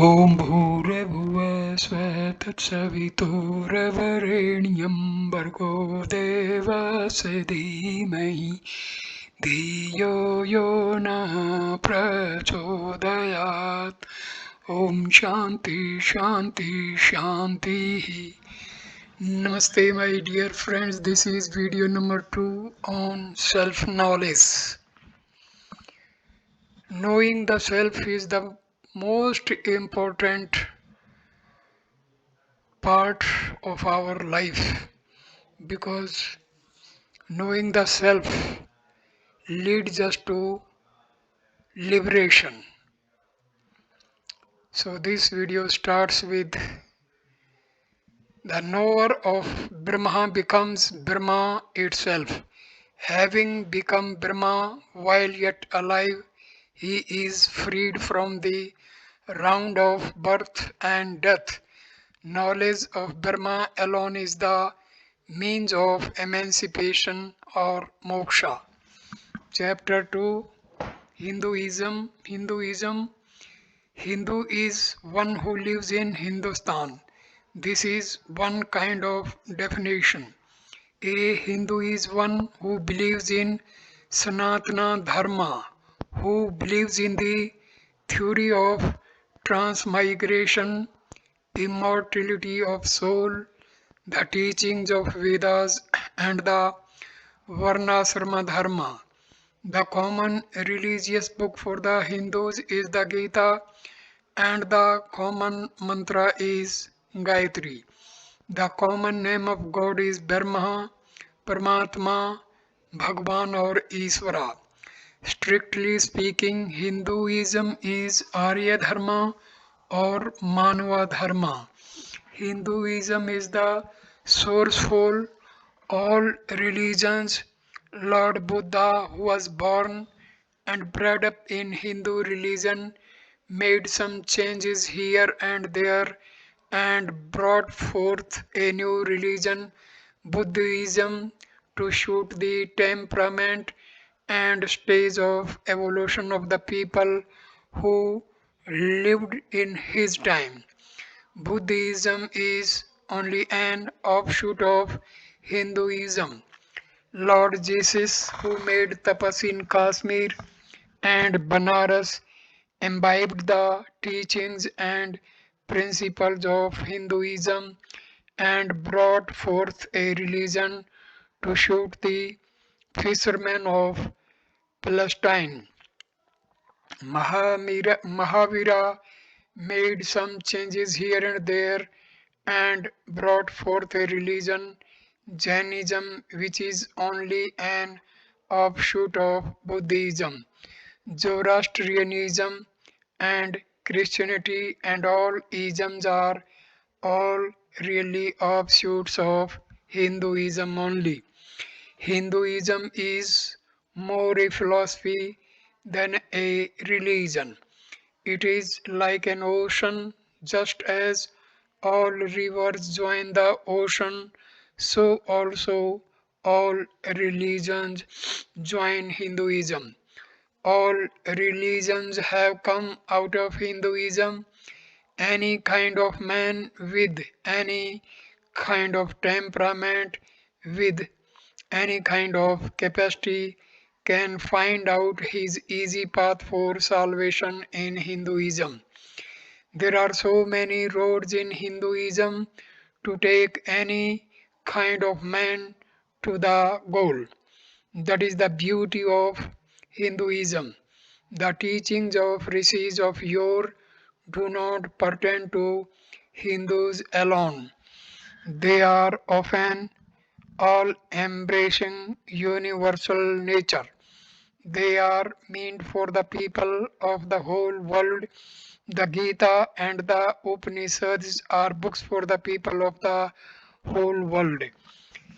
ॐ भूर्भुवः स्वः तत्सवितुर्वरेण्यं भर्गो देवस्य धीमहि धियो यो नः प्रचोदयात्. ॐ शान्ति शान्ति शान्तिः. Namaste my dear friends, this is video number 2 on self knowledge. Knowing the self is the most important part of our life because knowing the self leads us to liberation. So, this video starts with the knower of Brahma becomes Brahma itself. Having become Brahma while yet alive, he is freed from the round of birth and death. Knowledge of Brahma alone is the means of emancipation or moksha. Chapter 2, Hinduism. Hindu is one who lives in Hindustan. This is one kind of definition. A Hindu is one who believes in Sanatana Dharma, who believes in the theory of transmigration, immortality of soul, the teachings of Vedas, and the Varnasrama Dharma. The common religious book for the Hindus is the Gita, and the common mantra is Gayatri. The common name of God is Brahma, Paramatma, Bhagwan or Iswara. Strictly speaking, Hinduism is Arya Dharma or Manava Dharma. Hinduism is the source for all religions. Lord Buddha, who was born and bred up in Hindu religion, made some changes here and there and brought forth a new religion, Buddhism, to suit the temperament and stage of evolution of the people who lived in his time. Buddhism is only an offshoot of Hinduism. Lord Jesus, who made tapas in Kashmir and Banaras, imbibed the teachings and principles of Hinduism and brought forth a religion to suit the fishermen of Palestine. Mahavira made some changes here and there and brought forth a religion, Jainism, which is only an offshoot of Buddhism. Zoroastrianism and Christianity and all isms are all really offshoots of Hinduism only. Hinduism is more a philosophy than a religion. It is like an ocean, just as all rivers join the ocean, so also all religions join Hinduism. All religions have come out of Hinduism. Any kind of man with any kind of temperament, with any kind of capacity, can find out his easy path for salvation in Hinduism. There are so many roads in Hinduism to take any kind of man to the goal. That is the beauty of Hinduism. The teachings of rishis of yore do not pertain to Hindus alone. They are often all embracing universal nature. They are meant for the people of the whole world. The Gita and the Upanishads are books for the people of the whole world.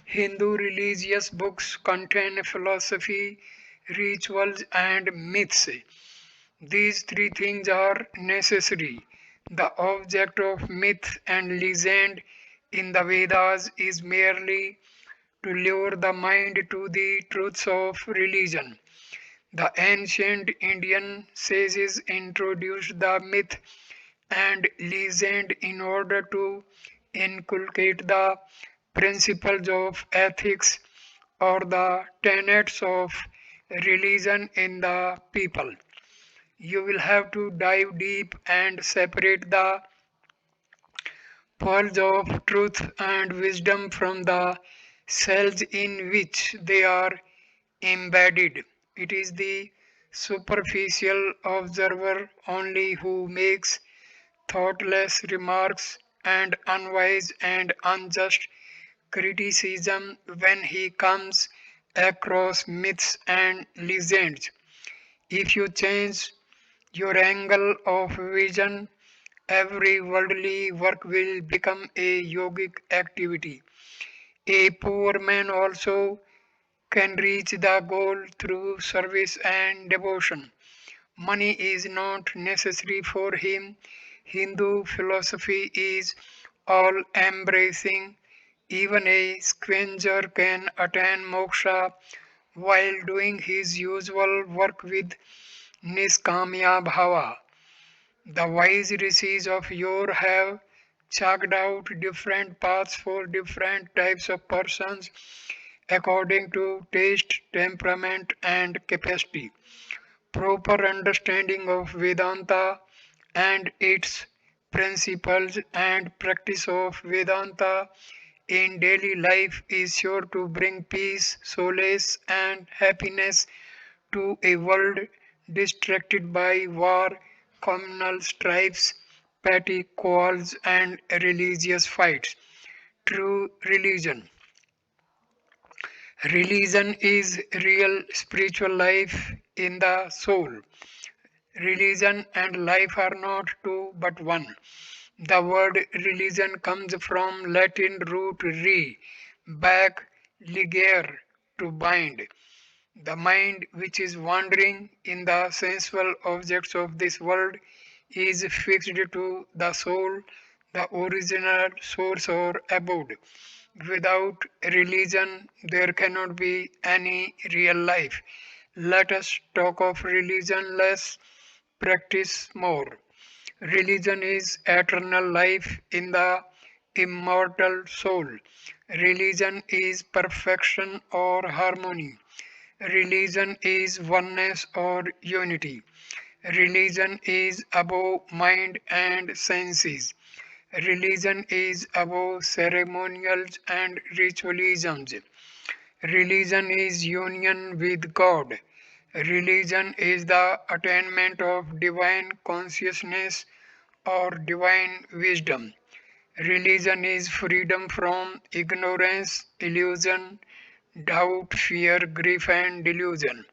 Hindu religious books contain philosophy, rituals, and myths. These three things are necessary. The object of myth and legend in the Vedas is merely to lure the mind to the truths of religion. The ancient Indian sages introduced the myth and legend in order to inculcate the principles of ethics or the tenets of religion in the people. You will have to dive deep and separate the pearls of truth and wisdom from the cells in which they are embedded. It is the superficial observer only who makes thoughtless remarks and unwise and unjust criticism when he comes across myths and legends. If you change your angle of vision, every worldly work will become a yogic activity. A poor man also can reach the goal through service and devotion. Money is not necessary for him. Hindu philosophy is all embracing. Even a squanger can attain moksha while doing his usual work with niskamya bhava. The wise rishis of yore have chalked out different paths for different types of persons according to taste, temperament, and capacity. Proper understanding of Vedanta and its principles and practice of Vedanta in daily life is sure to bring peace, solace, and happiness to a world distracted by war, communal strifes, petty quarrels, and religious fights. True religion. Religion is real spiritual life in the soul. Religion and life are not two but one. The word religion comes from Latin root re, back, ligere, to bind. The mind, which is wandering in the sensual objects of this world, is fixed to the soul, the original source or abode. Without religion, there cannot be any real life. Let us talk of religion less, practice more. Religion is eternal life in the immortal soul. Religion is perfection or harmony. Religion is oneness or unity. Religion is above mind and senses. Religion is above ceremonials and ritualisms. Religion is union with God. Religion is the attainment of divine consciousness or divine wisdom. Religion is freedom from ignorance, illusion, doubt, fear, grief, and delusion.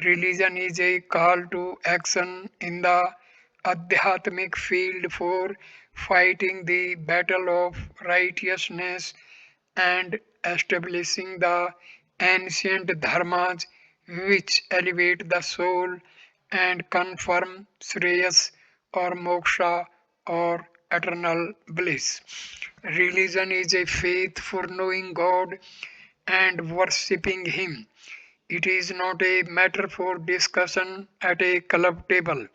Religion is a call to action in the Adhyatmic field for fighting the battle of righteousness and establishing the ancient dharmas which elevate the soul and confirm Shreyas or Moksha or eternal bliss. Religion is a faith for knowing God and worshipping Him. It is not a matter for discussion at a club table.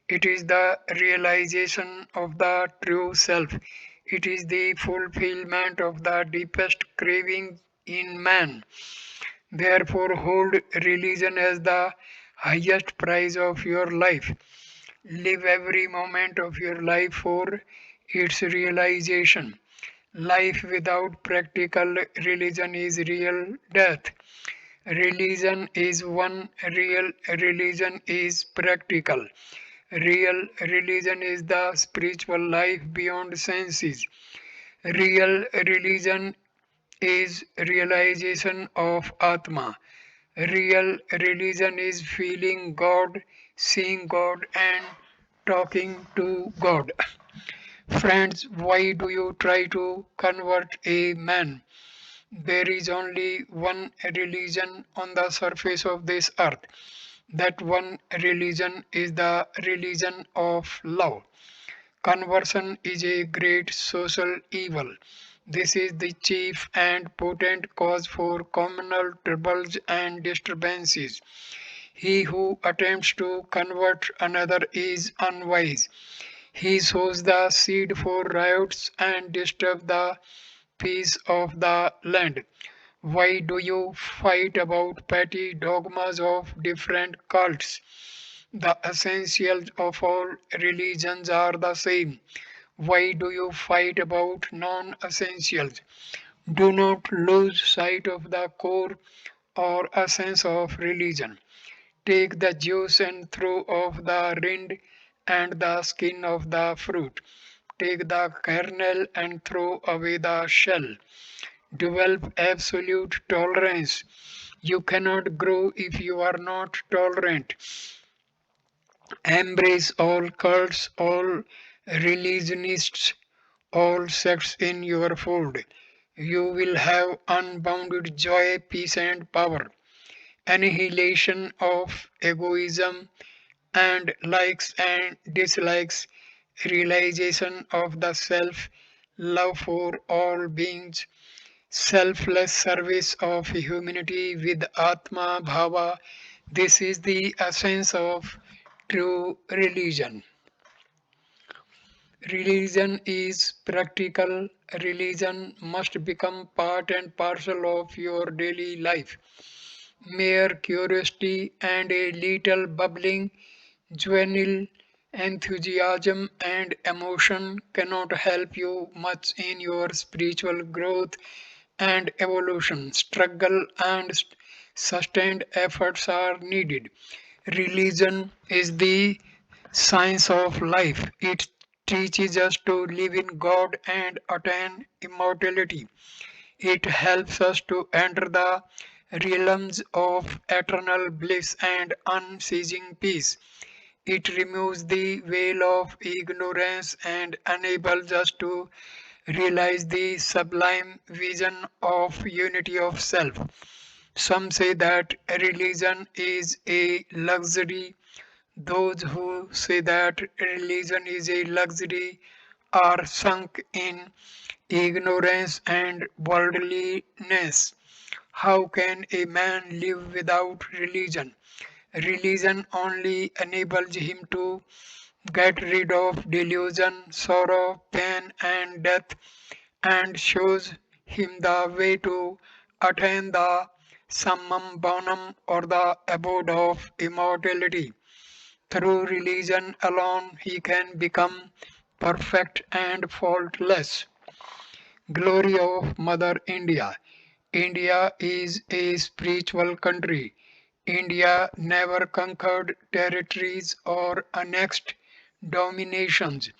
It is the realization of the true self. It is the fulfillment of the deepest craving in man. Therefore, hold religion as the highest prize of your life. Live every moment of your life for its realization. Life without practical religion is real death. Religion is one, real religion is practical. Real religion is the spiritual life beyond senses. Real religion is realization of Atma. Real religion is feeling God, seeing God, and talking to God. Friends, why do you try to convert a man? There is only one religion on the surface of this earth. That one religion is the religion of love. Conversion is a great social evil. This is the chief and potent cause for communal troubles and disturbances. He who attempts to convert another is unwise. He sows the seed for riots and disturbs the peace of the land. Why do you fight about petty dogmas of different cults? The essentials of all religions are the same. Why do you fight about non essentials? Do not lose sight of the core or essence of religion. Take the juice and throw off the rind and the skin of the fruit. Take the kernel and throw away the shell. Develop absolute tolerance. You cannot grow if you are not tolerant. Embrace all cults, all religionists, all sects in your fold. You will have unbounded joy, peace, and power. Annihilation of egoism and likes and dislikes, realization of the self, love for all beings, selfless service of humanity with Atma Bhava. This is the essence of true religion. Religion is practical. Religion must become part and parcel of your daily life. Mere curiosity and a little bubbling, juvenile enthusiasm and emotion cannot help you much in your spiritual growth and evolution. Struggle and sustained efforts are needed. Religion is the science of life. It teaches us to live in God and attain immortality. It helps us to enter the realms of eternal bliss and unceasing peace. It removes the veil of ignorance and enables us to realize the sublime vision of unity of self. Some say that religion is a luxury. Those who say that religion is a luxury are sunk in ignorance and worldliness. How can a man live without religion? Religion only enables him to get rid of delusion, sorrow, pain, and death, and shows him the way to attain the summum bonum or the abode of immortality. Through religion alone, he can become perfect and faultless. Glory of Mother India. India is a spiritual country. India never conquered territories or annexed dominations.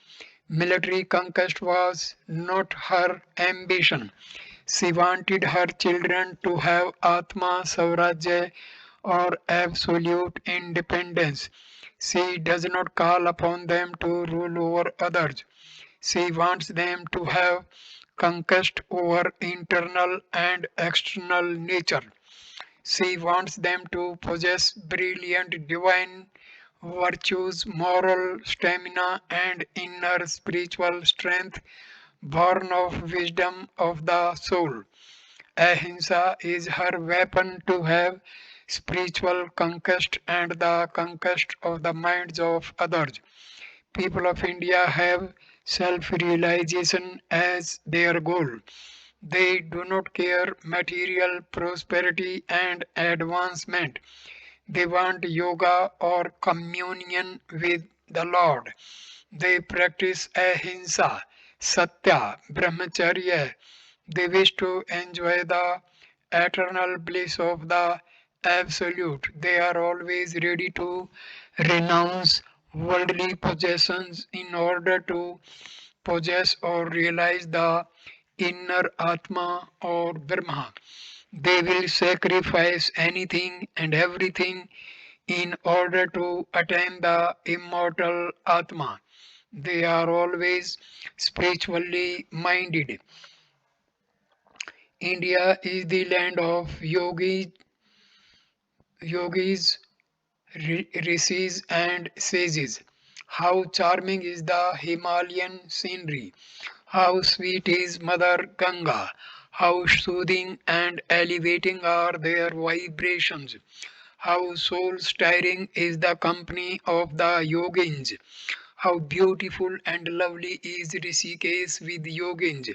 Military conquest was not her ambition. She wanted her children to have Atma Swarajya or absolute independence. She does not call upon them to rule over others. She wants them to have conquest over internal and external nature. She wants them to possess brilliant divine virtues, moral stamina, and inner spiritual strength born of wisdom of the soul. Ahimsa is her weapon to have spiritual conquest and the conquest of the minds of others. People of India have self realization as their goal. They do not care material prosperity and advancement. They want yoga or communion with the Lord. They practice ahimsa, satya, brahmacharya. They wish to enjoy the eternal bliss of the absolute. They are always ready to renounce worldly possessions in order to possess or realize the inner Atma or Brahma. They will sacrifice anything and everything in order to attain the immortal Atma. They are always spiritually minded. India is the land of yogis, rishis, and sages. How charming is the Himalayan scenery! How sweet is Mother Ganga! How soothing and elevating are their vibrations! How soul stirring is the company of the yogins! How beautiful and lovely is Rishikesh with Yogins,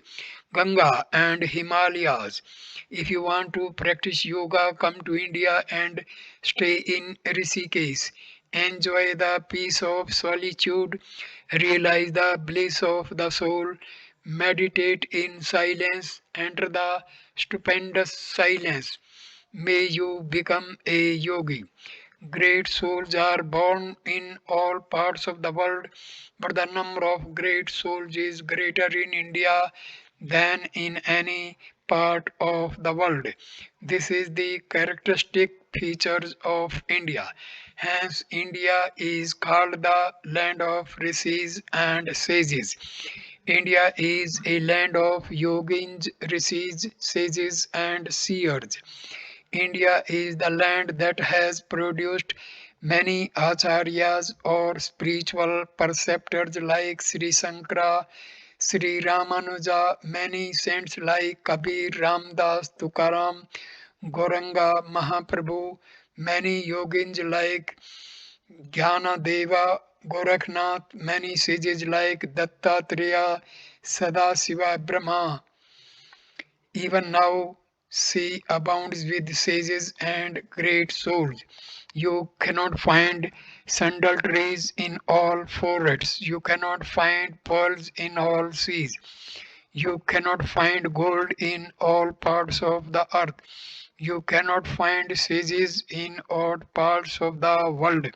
Ganga and Himalayas. If you want to practice yoga, come to India and stay in Rishikesh. Enjoy the peace of solitude, realize the bliss of the soul, meditate in silence, enter the stupendous silence. May you become a yogi. Great souls are born in all parts of the world, but the number of great souls is greater in India than in any part of the world. This is the characteristic features of India. Hence, India is called the land of rishis and sages. India is a land of yogins, rishis, sages, and seers. India is the land that has produced many acharyas or spiritual preceptors like Sri Sankara, Sri Ramanuja, many saints like Kabir, Ramdas, Tukaram, Goranga, Mahaprabhu, many yogins like Jnana Deva, Gorakhnath, many sages like Dattatreya, Sadasiva, Brahma. Even now, sea abounds with sages and great souls. You cannot find sandal trees in all forests. You cannot find pearls in all seas. You cannot find gold in all parts of the earth. You cannot find sages in all parts of the world.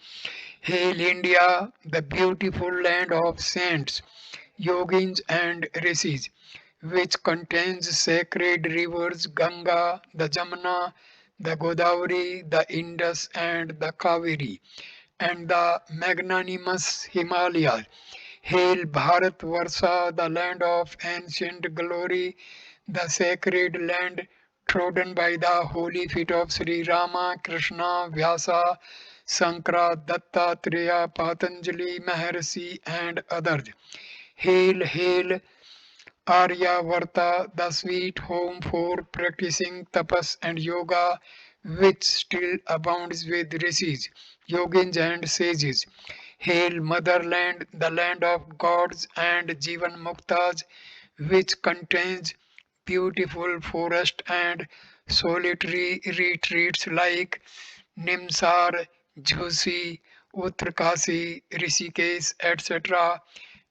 Hail India, the beautiful land of saints, yogins and rishis, which contains sacred rivers Ganga, the Jamuna, the Godavari, the Indus and the Kaveri, and the magnanimous Himalayas. Hail Bharatvarsha, the land of ancient glory, the sacred land trodden by the holy feet of Sri Rama, Krishna, Vyasa, Sankara, Dattatreya, Patanjali, Maharshi, and others. Hail, hail, Aryavarta, the sweet home for practicing tapas and yoga, which still abounds with rishis, yogins, and sages. Hail, motherland, the land of gods and Jivan Muktas, which contains beautiful forest and solitary retreats like Nimsar, Jhusi, Uttarkasi, Rishikesh, etc.,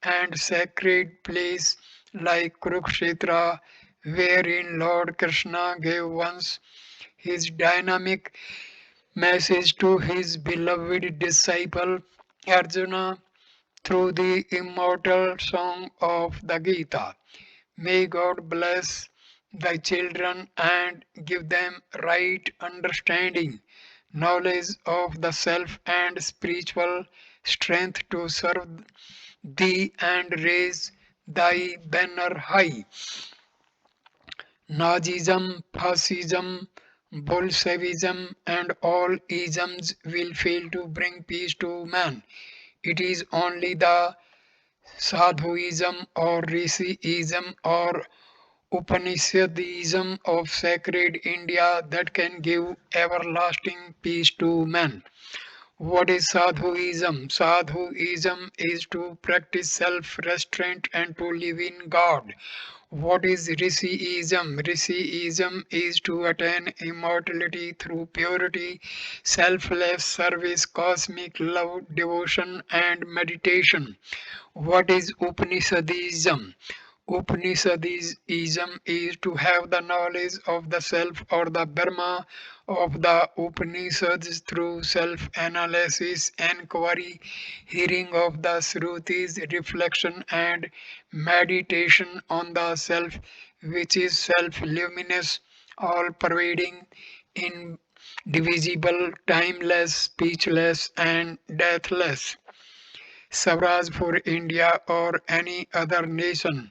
and sacred place like Kurukshetra, wherein Lord Krishna gave once his dynamic message to his beloved disciple Arjuna through the immortal song of the Gita. May God bless thy children and give them right understanding, knowledge of the self and spiritual strength to serve thee and raise thy banner high. Nazism, fascism, Bolshevism, and all isms will fail to bring peace to man. It is only the Sadhuism or Rishiism or Upanishadism of sacred India that can give everlasting peace to man. What is Sadhuism? Sadhuism is to practice self restraint and to live in God. What is Rishiism? Rishiism is to attain immortality through purity, selfless service, cosmic love, devotion, and meditation. What is Upanishadism? Upanishadism is to have the knowledge of the self or the Brahma of the Upanishads through self analysis, inquiry, hearing of the Shrutis, reflection, and meditation on the self, which is self luminous, all pervading, indivisible, timeless, speechless, and deathless. Swaraj for India or any other nation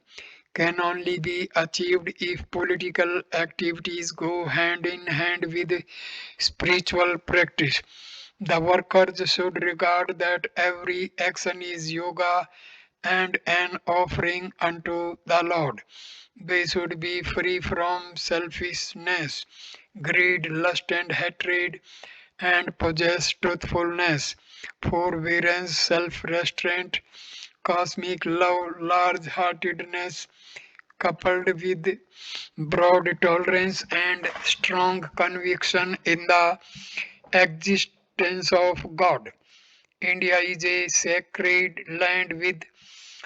can only be achieved if political activities go hand in hand with spiritual practice. The workers should regard that every action is yoga and an offering unto the Lord. They should be free from selfishness, greed, lust, and hatred, and possess truthfulness, forbearance, self restraint, cosmic love, large-heartedness, coupled with broad tolerance and strong conviction in the existence of God. India is a sacred land with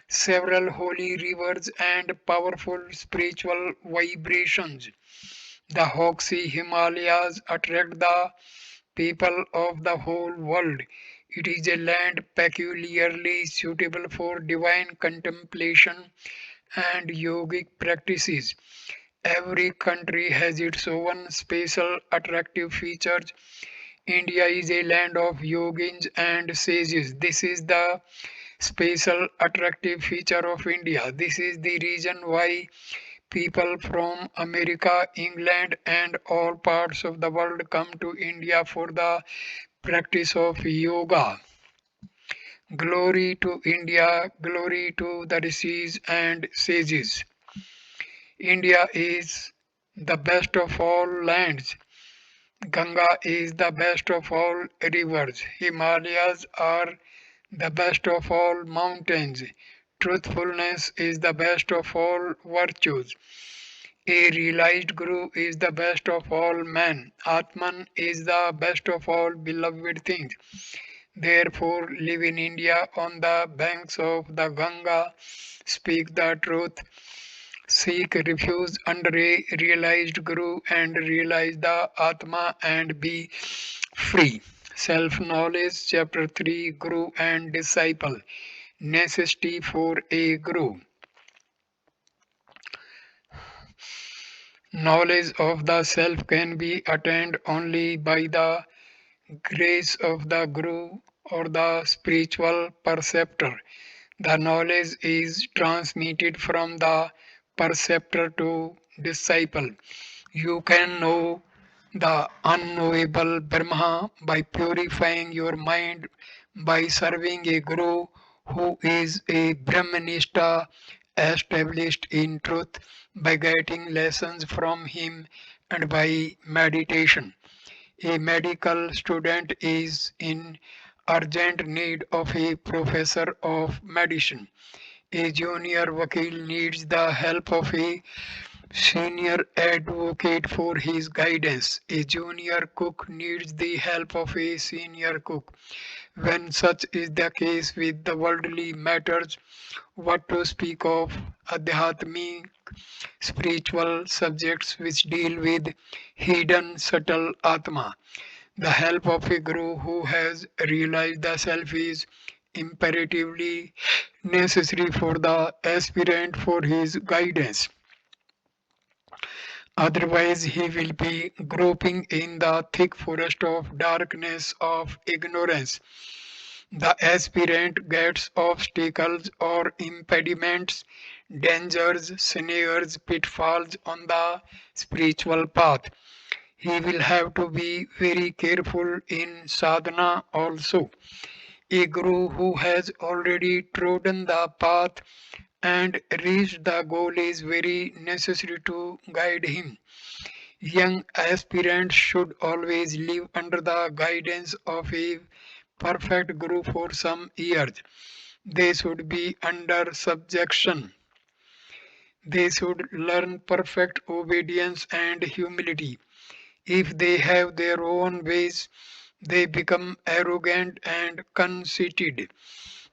several holy rivers and powerful spiritual vibrations. The Hoxie Himalayas attract the people of the whole world. It is a land peculiarly suitable for divine contemplation and yogic practices. Every country has its own special attractive features. India is a land of yogins and sages. This is the special attractive feature of India. This is the reason why people from America, England, and all parts of the world come to India for the practice of yoga. Glory to India, glory to the rishis and sages. India is the best of all lands. Ganga is the best of all rivers. Himalayas are the best of all mountains. Truthfulness is the best of all virtues. A realized Guru is the best of all men. Atman is the best of all beloved things. Therefore, live in India on the banks of the Ganga, speak the truth, seek refuge under a realized Guru, and realize the Atma and be free. Self knowledge, chapter 3, Guru and Disciple. Necessity for a Guru. Knowledge of the self can be attained only by the grace of the Guru or the spiritual perceptor. The knowledge is transmitted from the perceptor to disciple. You can know the unknowable Brahma by purifying your mind, by serving a Guru who is a Brahmanista established in truth, by getting lessons from him, and by meditation. A medical student is in urgent need of a professor of medicine. A junior vakil needs the help of a senior advocate for his guidance. A junior cook needs the help of a senior cook. When such is the case with the worldly matters, what to speak of adhyatmic spiritual subjects which deal with hidden subtle Atma? The help of a Guru who has realized the self is imperatively necessary for the aspirant for his guidance. Otherwise, he will be groping in the thick forest of darkness of ignorance. The aspirant gets obstacles or impediments, dangers, snares, pitfalls on the spiritual path. He will have to be very careful in sadhana also. A guru who has already trodden the path and reached the goal is very necessary to guide him. Young aspirants should always live under the guidance of a perfect guru for some years. They should be under subjection. They should learn perfect obedience and humility. If they have their own ways, they become arrogant and conceited.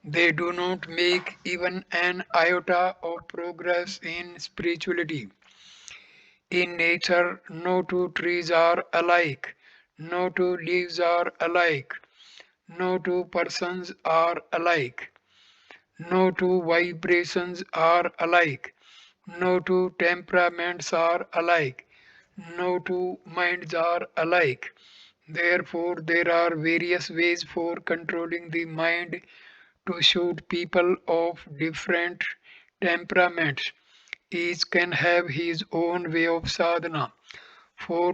They do not make even an iota of progress in spirituality. In nature, no two trees are alike, no two leaves are alike, no two persons are alike, no two vibrations are alike, no two temperaments are alike, no two minds are alike. Therefore, there are various ways for controlling the mind to suit people of different temperaments. Each can have his own way of sadhana. For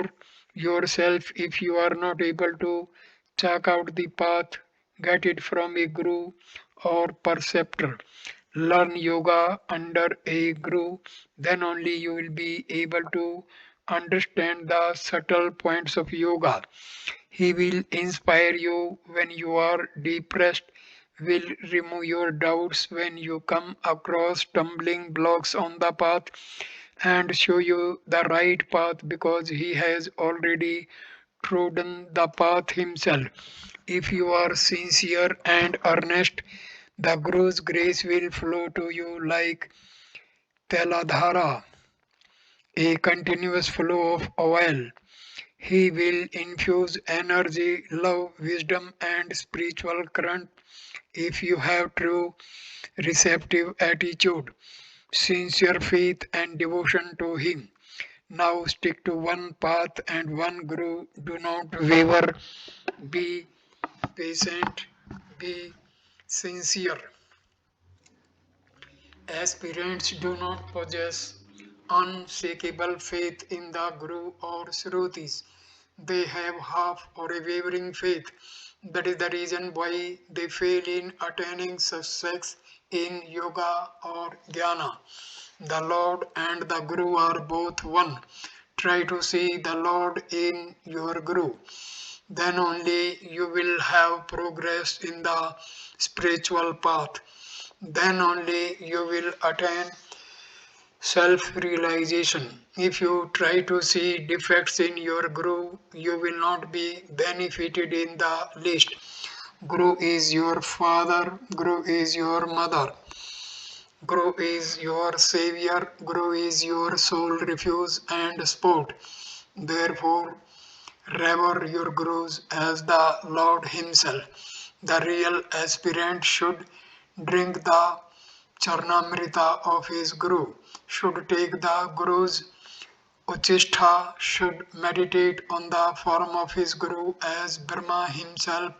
yourself, if you are not able to chalk out the path, get it from a guru or preceptor. Learn yoga under a guru, then only you will be able to understand the subtle points of yoga. He will inspire you when you are depressed, will remove your doubts when you come across stumbling blocks on the path and show you the right path because he has already trodden the path himself. If you are sincere and earnest, the Guru's grace will flow to you like Teladhara, a continuous flow of oil. He will infuse energy, love, wisdom, and spiritual current if you have true receptive attitude, sincere faith, and devotion to Him. Now stick to one path and one Guru. Do not waver. Be patient. Be sincere. Aspirants do not possess unshakable faith in the Guru or Shrutis. They have half or a wavering faith. That is the reason why they fail in attaining success in yoga or dhyana. The Lord and the Guru are both one. Try to see the Lord in your Guru. Then only you will have progress in the spiritual path. Then only you will attain self realization. If you try to see defects in your Guru, you will not be benefited in the least. Guru is your father, Guru is your mother, Guru is your savior, Guru is your sole refuge and support. Therefore, revere your Gurus as the Lord Himself. The real aspirant should drink the Charnamrita of his Guru, should take the Guru's Uchistha, should meditate on the form of his Guru as Brahma himself,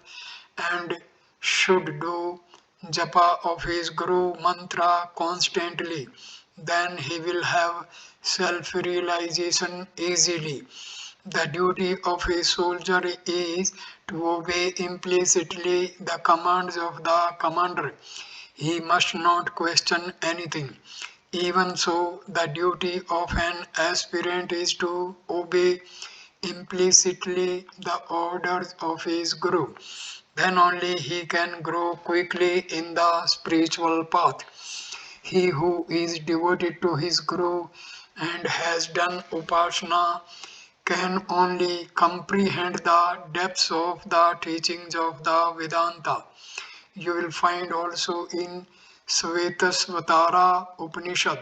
and should do japa of his Guru mantra constantly. Then he will have self realization easily. The duty of a soldier is to obey implicitly the commands of the commander. He must not question anything. Even so, the duty of an aspirant is to obey implicitly the orders of his Guru. Then only he can grow quickly in the spiritual path. He who is devoted to his Guru and has done Upasana can only comprehend the depths of the teachings of the Vedanta. You will find also in Svetasvatara Upanishad,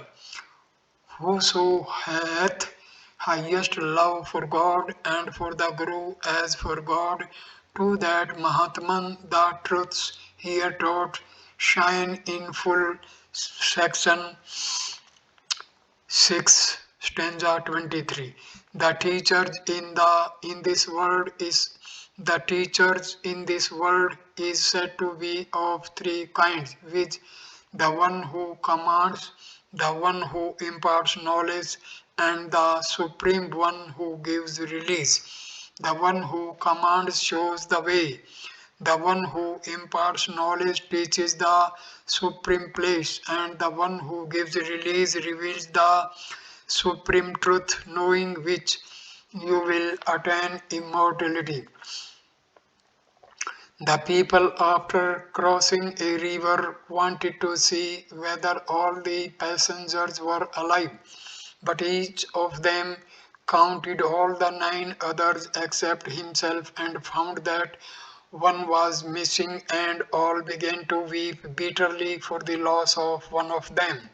whoso hath highest love for God and for the Guru as for God, to that Mahatman the truths here taught shine in full. Section 6 stanza 23. The teachers in this world is the teachers in this world is said to be of three kinds, which the one who commands, the one who imparts knowledge, and the supreme one who gives release. The one who commands shows the way. The one who imparts knowledge teaches the supreme place, and the one who gives release reveals the supreme truth, knowing which you will attain immortality. The people, after crossing a river, wanted to see whether all the passengers were alive, but each of them counted all the nine others except himself and found that one was missing, and all began to weep bitterly for the loss of one of them.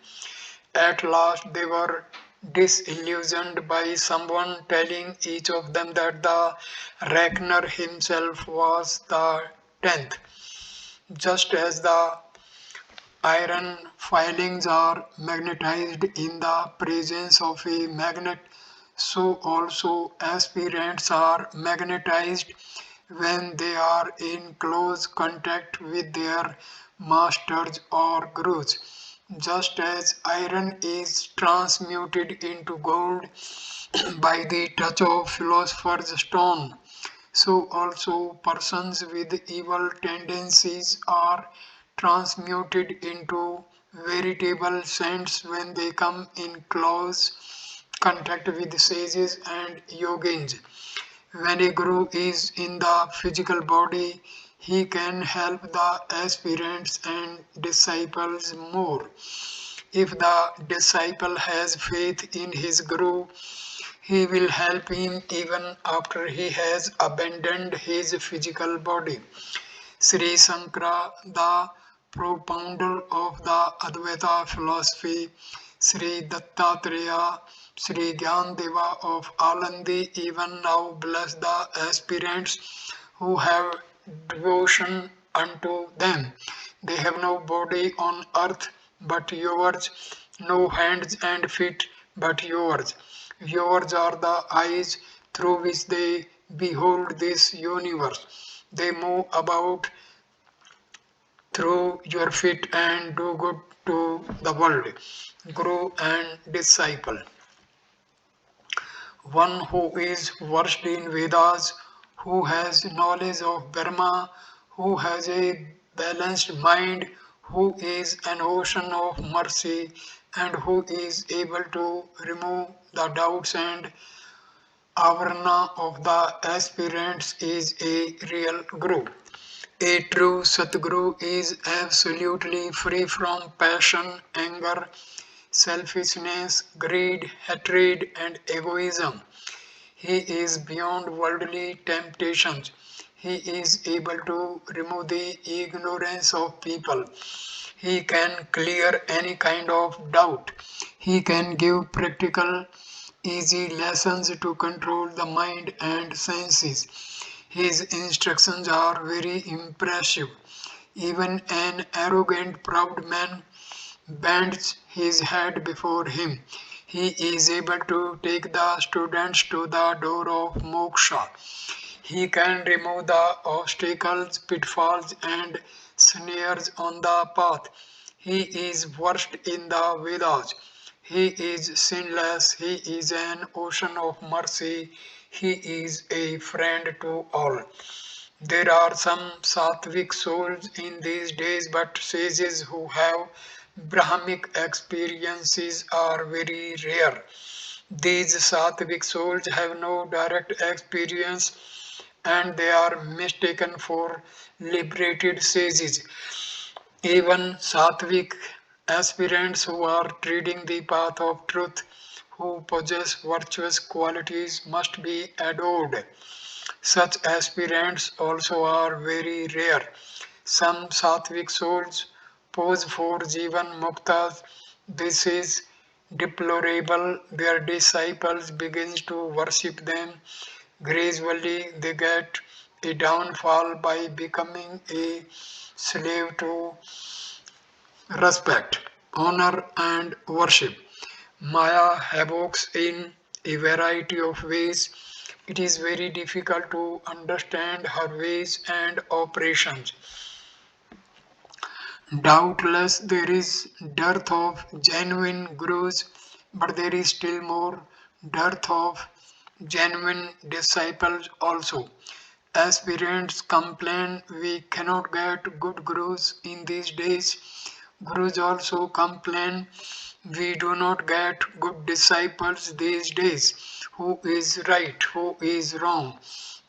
At last they were disillusioned by someone telling each of them that the reckoner himself was the tenth. Just as the iron filings are magnetized in the presence of a magnet, so also aspirants are magnetized when they are in close contact with their masters or gurus. Just as iron is transmuted into gold by the touch of philosopher's stone, so also persons with evil tendencies are transmuted into veritable saints when they come in close contact with sages and yogins. When a guru is in the physical body, he can help the aspirants and disciples more. If the disciple has faith in his guru, he will help him even after he has abandoned his physical body. Sri Sankara, the propounder of the Advaita philosophy, Sri Dattatreya, Sri Gyandeva of Alandi even now bless the aspirants who have devotion unto them. They have no body on earth but yours, no hands and feet but yours. Yours are the eyes through which they behold this universe. They move about through your feet and do good to the world. Guru and disciple. One who is versed in Vedas, who has knowledge of Brahma, who has a balanced mind, who is an ocean of mercy, and who is able to remove the doubts and avarna of the aspirants is a real guru. A true Satguru is absolutely free from passion, anger, selfishness, greed, hatred, and egoism. He is beyond worldly temptations. He is able to remove the ignorance of people. He can clear any kind of doubt. He can give practical, easy lessons to control the mind and senses. His instructions are very impressive. Even an arrogant, proud man bends his head before him. He is able to take the students to the door of moksha. He can remove the obstacles, pitfalls, and snares on the path. He is versed in the Vedas. He is sinless. He is an ocean of mercy. He is a friend to all. There are some sattvic souls in these days, but sages who have Brahmic experiences are very rare. These sattvic souls have no direct experience and they are mistaken for liberated sages. Even sattvic aspirants who are treading the path of truth, who possess virtuous qualities, must be adored. Such aspirants also are very rare. Some sattvic souls pose for Jivan Muktas. This is deplorable. Their disciples begin to worship them. Gradually, they get a downfall by becoming a slave to respect, honor, and worship. Maya havocs in a variety of ways. It is very difficult to understand her ways and operations. Doubtless, there is dearth of genuine gurus, but there is still more dearth of genuine disciples also. Aspirants complain we cannot get good gurus in these days. Gurus also complain we do not get good disciples these days. Who is right? Who is wrong?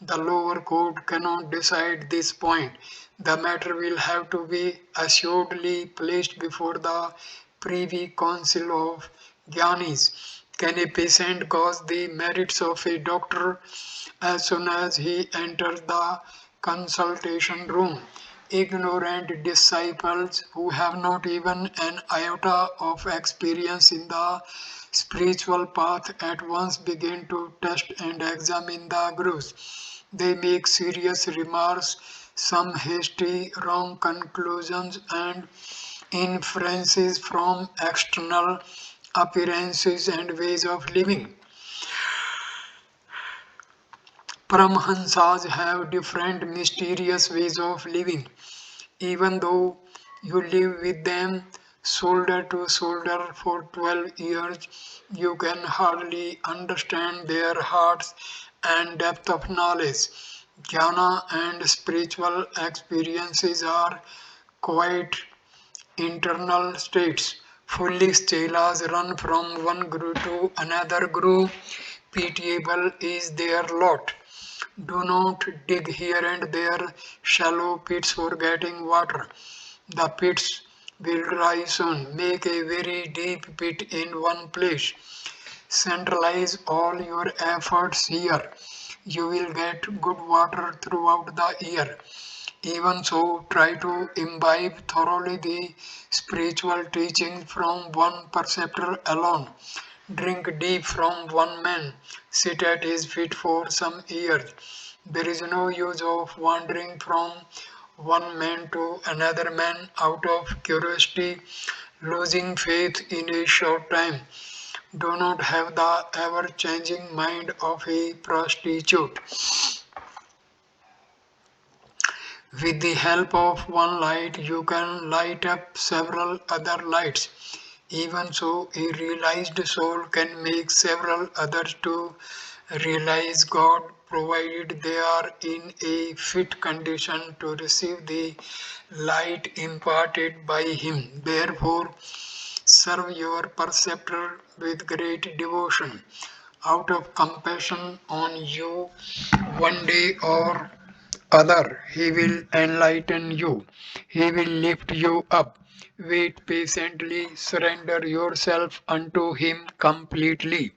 The lower court cannot decide this point. The matter will have to be assuredly placed before the Privy Council of Gyanis. Can a patient gauge the merits of a doctor as soon as he enters the consultation room? Ignorant disciples who have not even an iota of experience in the spiritual path at once begin to test and examine the gurus. They make serious remarks, some hasty, wrong conclusions, and inferences from external appearances and ways of living. Paramhansas have different mysterious ways of living. Even though you live with them shoulder to shoulder for 12 years, you can hardly understand their hearts and depth of knowledge. Jnana and spiritual experiences are quite internal states. Foolish chelas run from one guru to another guru. Pitiable is their lot. Do not dig here and there shallow pits for getting water. The pits will dry soon. Make a very deep pit in one place. Centralize all your efforts here. You will get good water throughout the year. Even so, try to imbibe thoroughly the spiritual teaching from one preceptor alone. Drink deep from one man. Sit at his feet for some years. There is no use of wandering from one man to another man out of curiosity, losing faith in a short time. Do not have the ever changing mind of a prostitute. With the help of one light, you can light up several other lights. Even so, a realized soul can make several others to realize God, provided they are in a fit condition to receive the light imparted by Him. Therefore, serve your preceptor with great devotion. Out of compassion on you, one day or other, He will enlighten you. He will lift you up. Wait patiently, surrender yourself unto Him completely.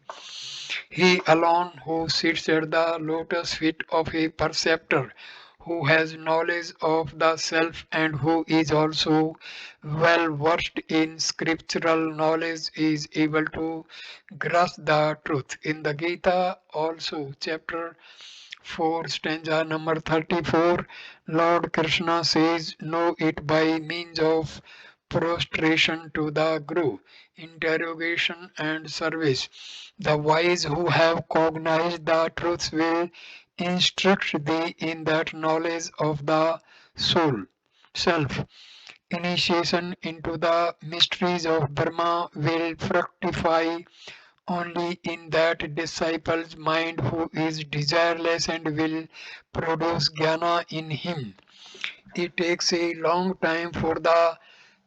He alone who sits at the lotus feet of a preceptor, who has knowledge of the self and who is also well versed in scriptural knowledge, is able to grasp the truth. In the Gita also, chapter 4, stanza number 34, Lord Krishna says, know it by means of prostration to the Guru, interrogation and service. The wise who have cognized the truth will instruct thee in that knowledge of the soul, self. Initiation into the mysteries of Brahma will fructify only in that disciple's mind who is desireless and will produce jnana in him. It takes a long time for the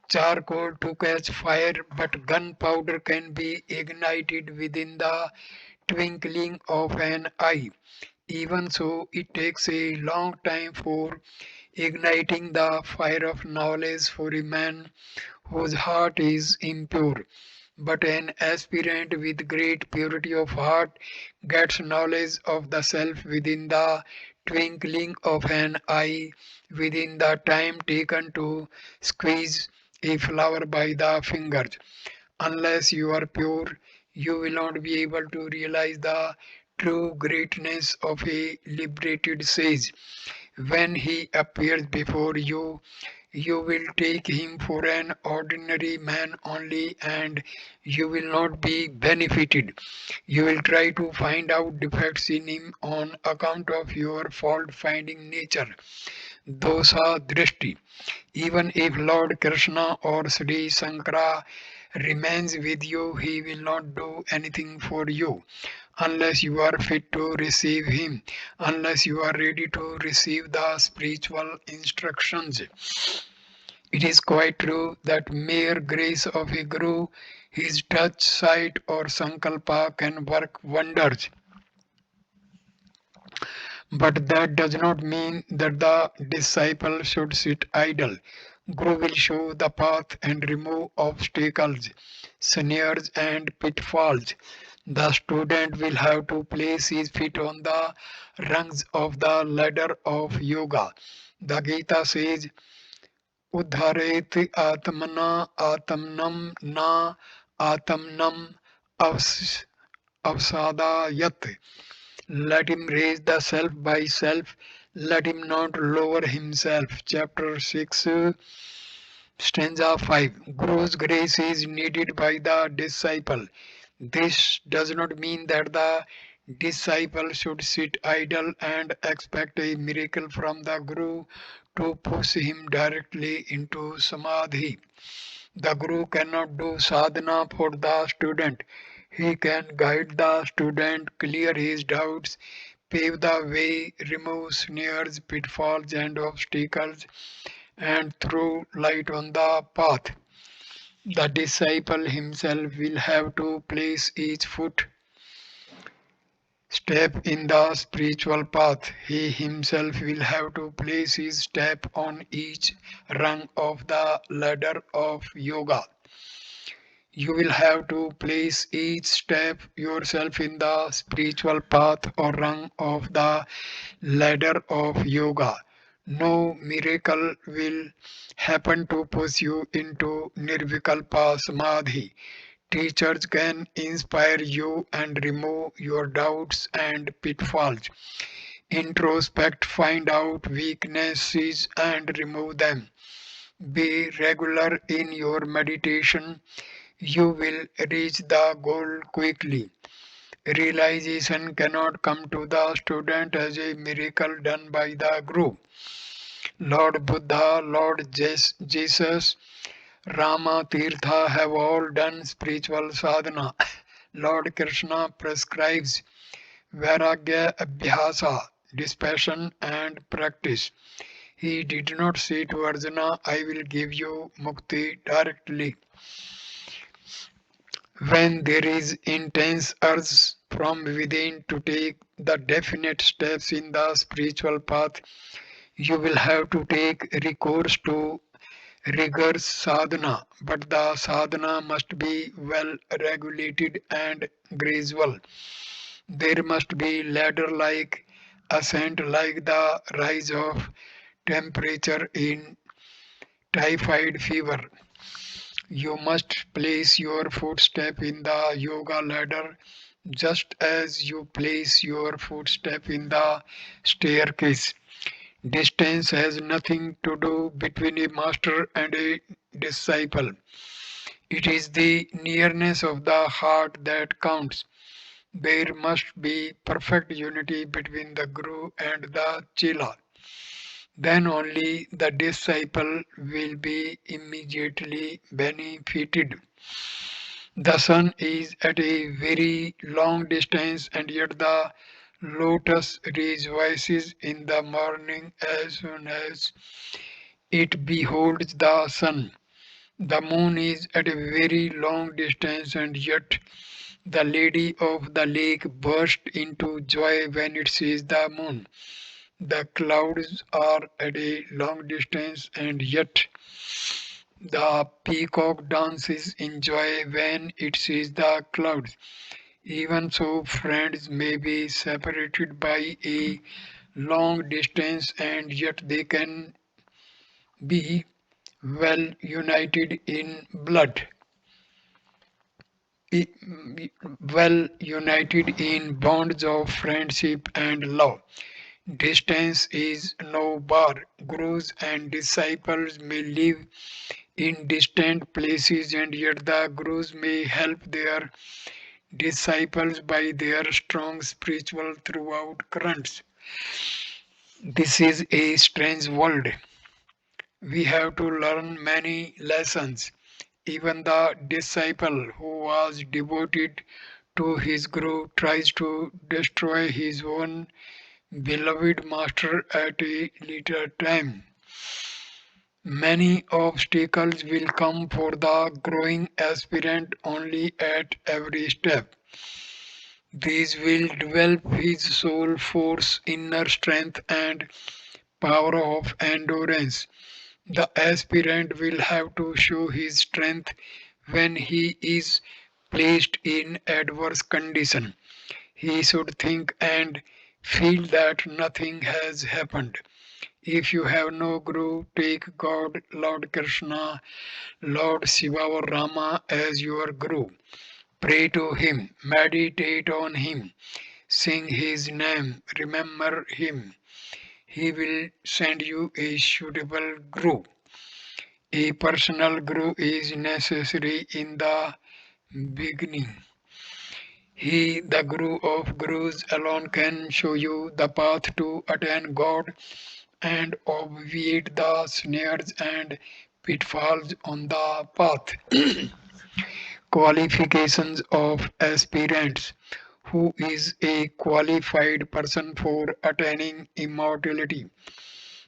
charcoal to catch fire, but gunpowder can be ignited within the twinkling of an eye. Even so, it takes a long time for igniting the fire of knowledge for a man whose heart is impure. But an aspirant with great purity of heart gets knowledge of the self within the twinkling of an eye, within the time taken to squeeze a flower by the fingers. Unless you are pure, you will not be able to realize the true greatness of a liberated sage. When he appears before you, you will take him for an ordinary man only and you will not be benefited. You will try to find out defects in him on account of your fault finding nature. Dosa Drishti. Even if Lord Krishna or Sri Sankara remains with you, he will not do anything for you unless you are fit to receive him, unless you are ready to receive the spiritual instructions. It is quite true that mere grace of a guru, his touch, sight, or sankalpa can work wonders. But that does not mean that the disciple should sit idle. Guru will show the path and remove obstacles, snares, and pitfalls. The student will have to place his feet on the rungs of the ladder of yoga. The Gita says, उद्धरेत आत्मना आत्मनम na आत्मनम अवस- अवसादयत. Let him raise the self by self. Let him not lower himself. Chapter 6, stanza 5. Guru's grace is needed by the disciple. This does not mean that the disciple should sit idle and expect a miracle from the Guru to push him directly into samadhi. The Guru cannot do sadhana for the student. He can guide the student, clear his doubts, pave the way, remove snares, pitfalls, and obstacles, and throw light on the path. The disciple himself will have to place each foot step in the spiritual path. He himself will have to place his step on each rung of the ladder of yoga. You will have to place each step yourself in the spiritual path or rung of the ladder of yoga. No miracle will happen to push you into nirvikalpa samadhi. Teachers can inspire you and remove your doubts and pitfalls. Introspect, find out weaknesses and remove them. Be regular in your meditation. You will reach the goal quickly. Realization cannot come to the student as a miracle done by the guru. Lord Buddha, Lord Jesus, Rama Tirtha have all done spiritual sadhana. Lord Krishna prescribes Vairagya Abhyasa, dispassion and practice. He did not say to Arjuna, I will give you mukti directly. When there is intense urge from within to take the definite steps in the spiritual path, you will have to take recourse to rigorous sadhana, but the sadhana must be well regulated and gradual. There must be ladder like ascent, like the rise of temperature in typhoid fever. You must place your footstep in the yoga ladder just as you place your footstep in the staircase. Distance has nothing to do between a master and a disciple. It is the nearness of the heart that counts. There must be perfect unity between the guru and the chela. Then only the disciple will be immediately benefited. The sun is at a very long distance, and yet the lotus rejoices in the morning as soon as it beholds the sun. The moon is at a very long distance, and yet the lady of the lake bursts into joy when it sees the moon. The clouds are at a long distance, and yet the peacock dances in joy when it sees the clouds. Even so, friends may be separated by a long distance, and yet they can be well united in blood, well united in bonds of friendship and love. Distance is no bar. Gurus and disciples may live in distant places, and yet the gurus may help their disciples by their strong spiritual throughout currents. This is a strange world. We have to learn many lessons. Even the disciple who was devoted to his guru tries to destroy his own beloved master at a later time. Many obstacles will come for the growing aspirant only at every step. These will develop his soul force, inner strength, and power of endurance. The aspirant will have to show his strength when he is placed in adverse condition. He should think and feel that nothing has happened. If you have no guru, take God, Lord Krishna, Lord Shiva or Rama as your guru. Pray to him, meditate on him, sing his name, remember him. He will send you a suitable guru. A personal guru is necessary in the beginning. He, the Guru of Gurus, alone can show you the path to attain God and obviate the snares and pitfalls on the path. Qualifications of aspirants. Who is a qualified person for attaining immortality?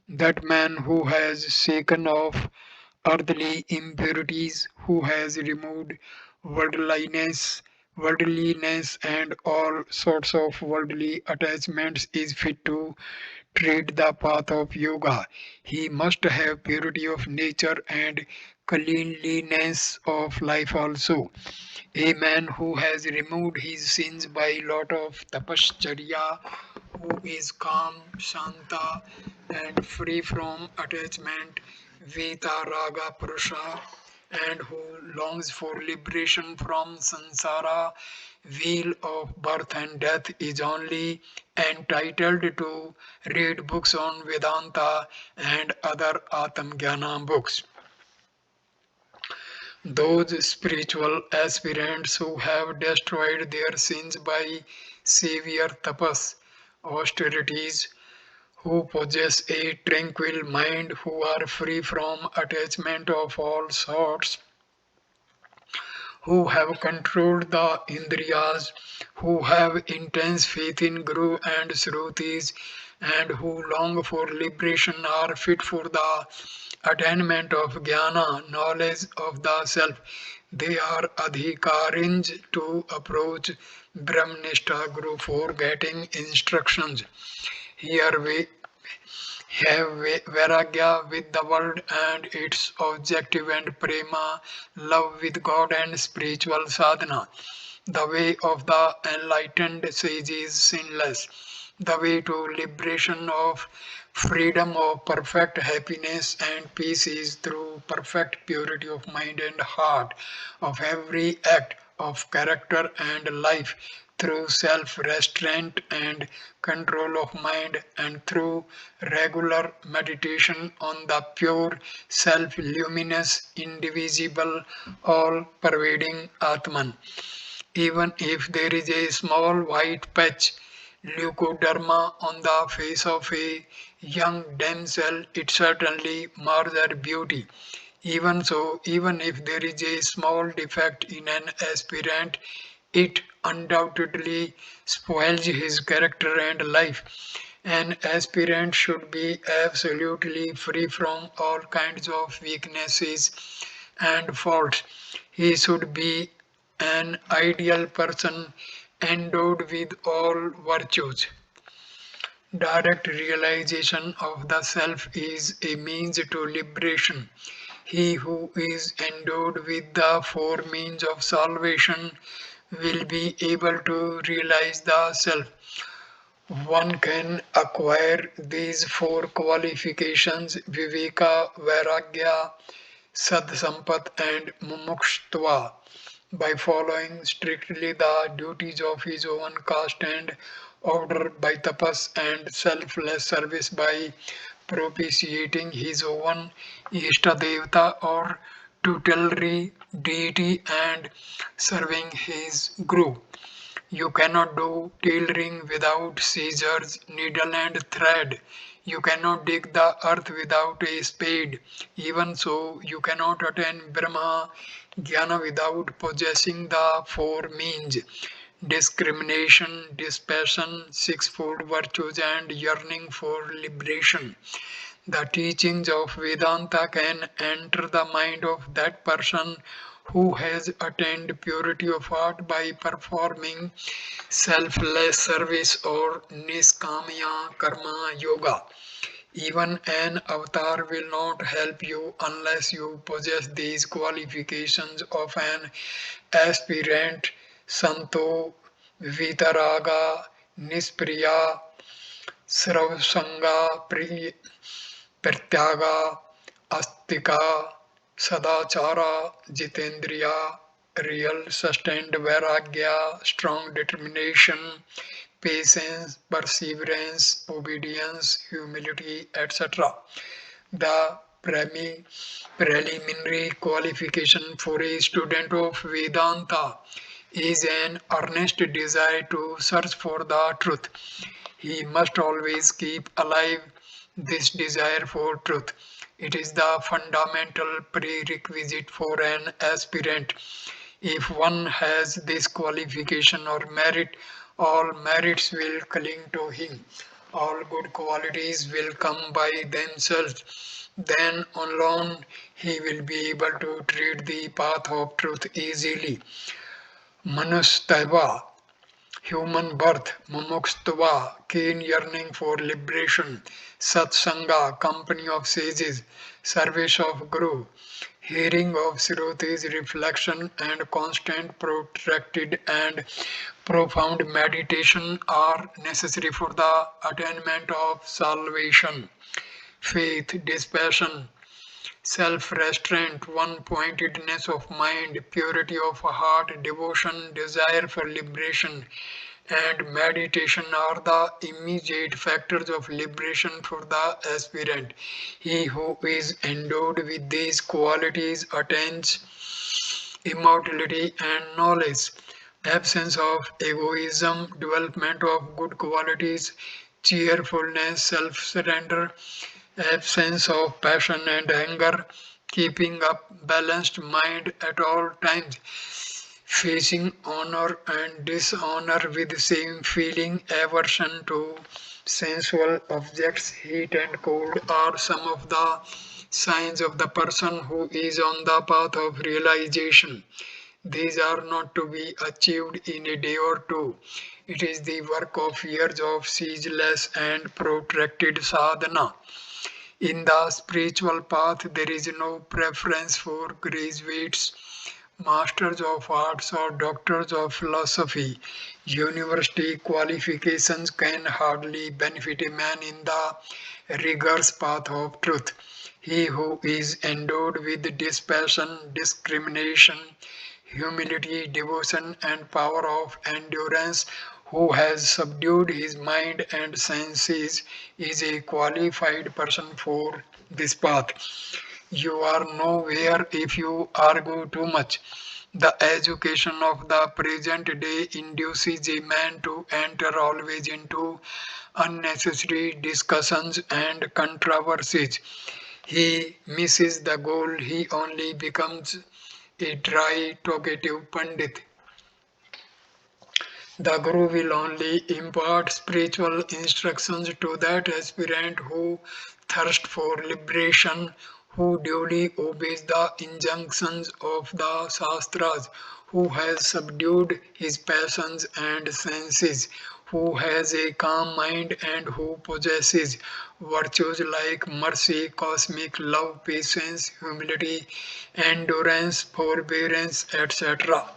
That man who has shaken off earthly impurities, who has removed worldliness worldliness and all sorts of worldly attachments is fit to tread the path of yoga. He must have purity of nature and cleanliness of life also. A man who has removed his sins by lot of tapascharya, who is calm, shanta, and free from attachment, Vita Raga Purusha, and who longs for liberation from samsara, wheel of birth and death, is only entitled to read books on Vedanta and other Atmajnana books. Those spiritual aspirants who have destroyed their sins by severe tapas, austerities, who possess a tranquil mind, who are free from attachment of all sorts, who have controlled the Indriyas, who have intense faith in Guru and Shrutis, and who long for liberation are fit for the attainment of Jnana, knowledge of the self. They are adhikarins to approach Brahmanista Guru for getting instructions. Here we have vairagya with the world and its objective and prema, love with God and spiritual sadhana. The way of the enlightened sage is sinless. The way to liberation of freedom of perfect happiness and peace is through perfect purity of mind and heart, of every act of character and life, through self restraint and control of mind, and through regular meditation on the pure, self luminous, indivisible, all pervading Atman. Even if there is a small white patch leukoderma on the face of a young damsel, it certainly mars her beauty. Even so, even if there is a small defect in an aspirant, it undoubtedly spoils his character and life. An aspirant should be absolutely free from all kinds of weaknesses and faults. He should be an ideal person endowed with all virtues. Direct realization of the self is a means to liberation. He who is endowed with the four means of salvation will be able to realize the self. One can acquire these four qualifications viveka, vairagya, sadsampat, and mumukštva by following strictly the duties of his own caste and order by tapas and selfless service by propitiating his own Ishtadevata or tutelary deity and serving his guru. You cannot do tailoring without scissors, needle and thread. You cannot dig the earth without a spade. Even so, you cannot attain Brahma Jnana without possessing the four means discrimination, dispassion, sixfold virtues, and yearning for liberation. The teachings of Vedanta can enter the mind of that person who has attained purity of heart by performing selfless service or niskamya karma yoga. Even an avatar will not help you unless you possess these qualifications of an aspirant santo vitaraga nispriya sravsanga Pratyaga, Astika, Sadachara, Jitendriya, real sustained vairagya, strong determination, patience, perseverance, obedience, humility, etc. The preliminary qualification for a student of Vedanta is an earnest desire to search for the truth. He must always keep alive this desire for truth. It is the fundamental prerequisite for an aspirant. If one has this qualification or merit, all merits will cling to him. All good qualities will come by themselves. Then alone he will be able to tread the path of truth easily. Manustaiva, human birth, mumukstva, keen yearning for liberation, satsanga, company of sages, service of Guru, hearing of Srutis, reflection and constant protracted and profound meditation are necessary for the attainment of salvation. Faith, dispassion, self restraint, one pointedness of mind, purity of heart, devotion, desire for liberation, and meditation are the immediate factors of liberation for the aspirant. He who is endowed with these qualities attains immortality and knowledge, absence of egoism, development of good qualities, cheerfulness, self surrender, absence of passion and anger, keeping up balanced mind at all times, facing honor and dishonor with same feeling, aversion to sensual objects, heat and cold are some of the signs of the person who is on the path of realization. These are not to be achieved in a day or two. It is the work of years of ceaseless and protracted sadhana. In the spiritual path, there is no preference for graduates, masters of arts, or doctors of philosophy. University qualifications can hardly benefit a man in the rigorous path of truth. He who is endowed with dispassion, discrimination, humility, devotion, and power of endurance, who has subdued his mind and senses, is a qualified person for this path. You are nowhere if you argue too much. The education of the present day induces a man to enter always into unnecessary discussions and controversies. He misses the goal, he only becomes a dry, talkative Pandit. The Guru will only impart spiritual instructions to that aspirant who thirsts for liberation, who duly obeys the injunctions of the Shastras, who has subdued his passions and senses, who has a calm mind and who possesses virtues like mercy, cosmic love, patience, humility, endurance, forbearance, etc.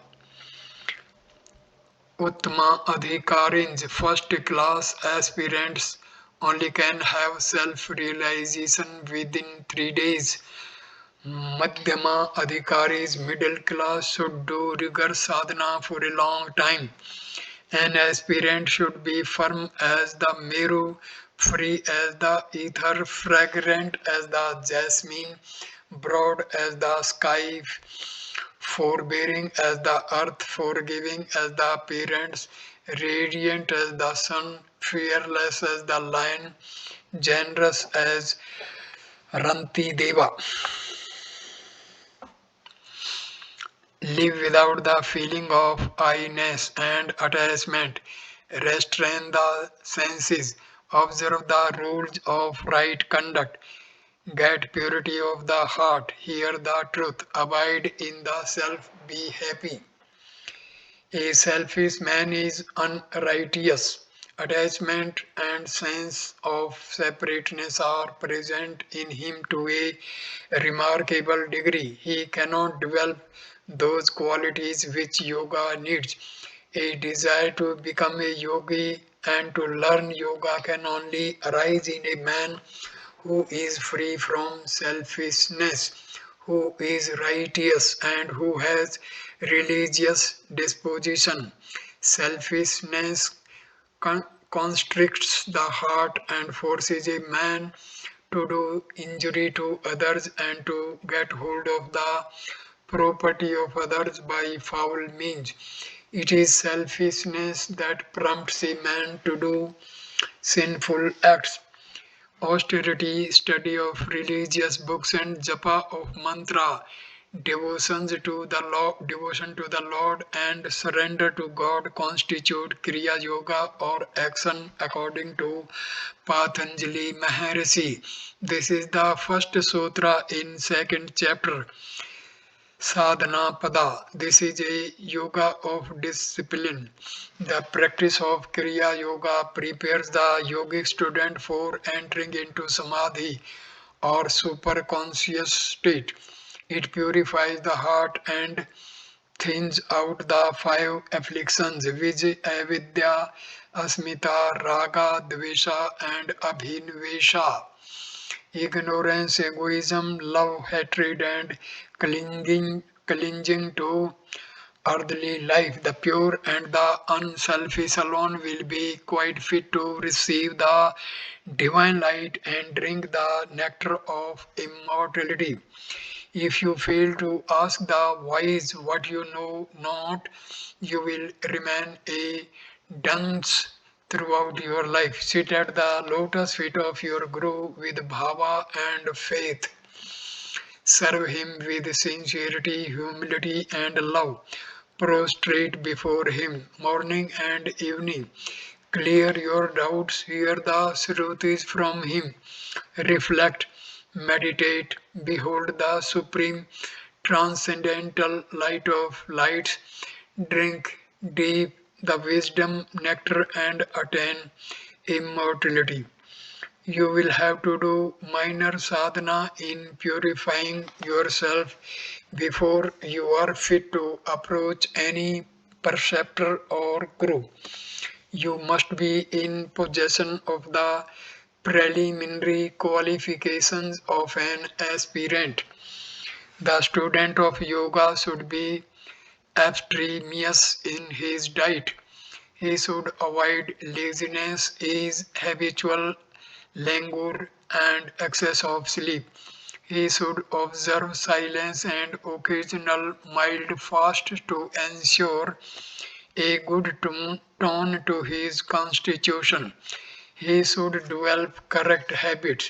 Uttama Adhikarins, first class aspirants, only can have self realization within 3 days. Madhyama Adhikaris, middle class, should do rigor sadhana for a long time. An aspirant should be firm as the Meru, free as the ether, fragrant as the jasmine, broad as the sky, forbearing as the earth, forgiving as the parents, radiant as the sun, fearless as the lion, generous as Ranti Deva. Live without the feeling of I-ness and attachment. Restrain the senses. Observe the rules of right conduct. Get purity of the heart. Hear the truth. Abide in the self. Be happy. A selfish man is unrighteous. Attachment and sense of separateness are present in him to a remarkable degree. He cannot develop those qualities which yoga needs. A desire to become a yogi and to learn yoga can only arise in a man who is free from selfishness, who is righteous, and who has religious disposition. Selfishness constricts the heart and forces a man to do injury to others and to get hold of the property of others by foul means. It is selfishness that prompts a man to do sinful acts. Austerity, study of religious books and japa of mantra, devotion to the Lord and surrender to God constitute Kriya Yoga or action according to Patanjali Maharishi. This is the first sutra in second chapter. Sadhana pada. This is a yoga of discipline. The practice of Kriya Yoga prepares the yogic student for entering into samadhi or superconscious state. It purifies the heart and thins out the five afflictions avidya, asmita, raga, dvesha, and abhinvesha. Ignorance, egoism, love, hatred, and clinging to earthly life. The pure and the unselfish alone will be quite fit to receive the divine light and drink the nectar of immortality. If you fail to ask the wise what you know not, you will remain a dunce throughout your life. Sit at the lotus feet of your Guru with bhava and faith. Serve him with sincerity, humility, and love. Prostrate before him morning and evening. Clear your doubts, hear the Shrutis from him. Reflect, meditate, behold the supreme transcendental light of lights. Drink deep the wisdom nectar and attain immortality. You will have to do minor sadhana in purifying yourself before you are fit to approach any preceptor or guru. You must be in possession of the preliminary qualifications of an aspirant. The student of yoga should be abstemious in his diet. He should avoid laziness, ease, habitual languor, and excess of sleep. He should observe silence and occasional mild fast to ensure a good tone to his constitution. He should develop correct habits.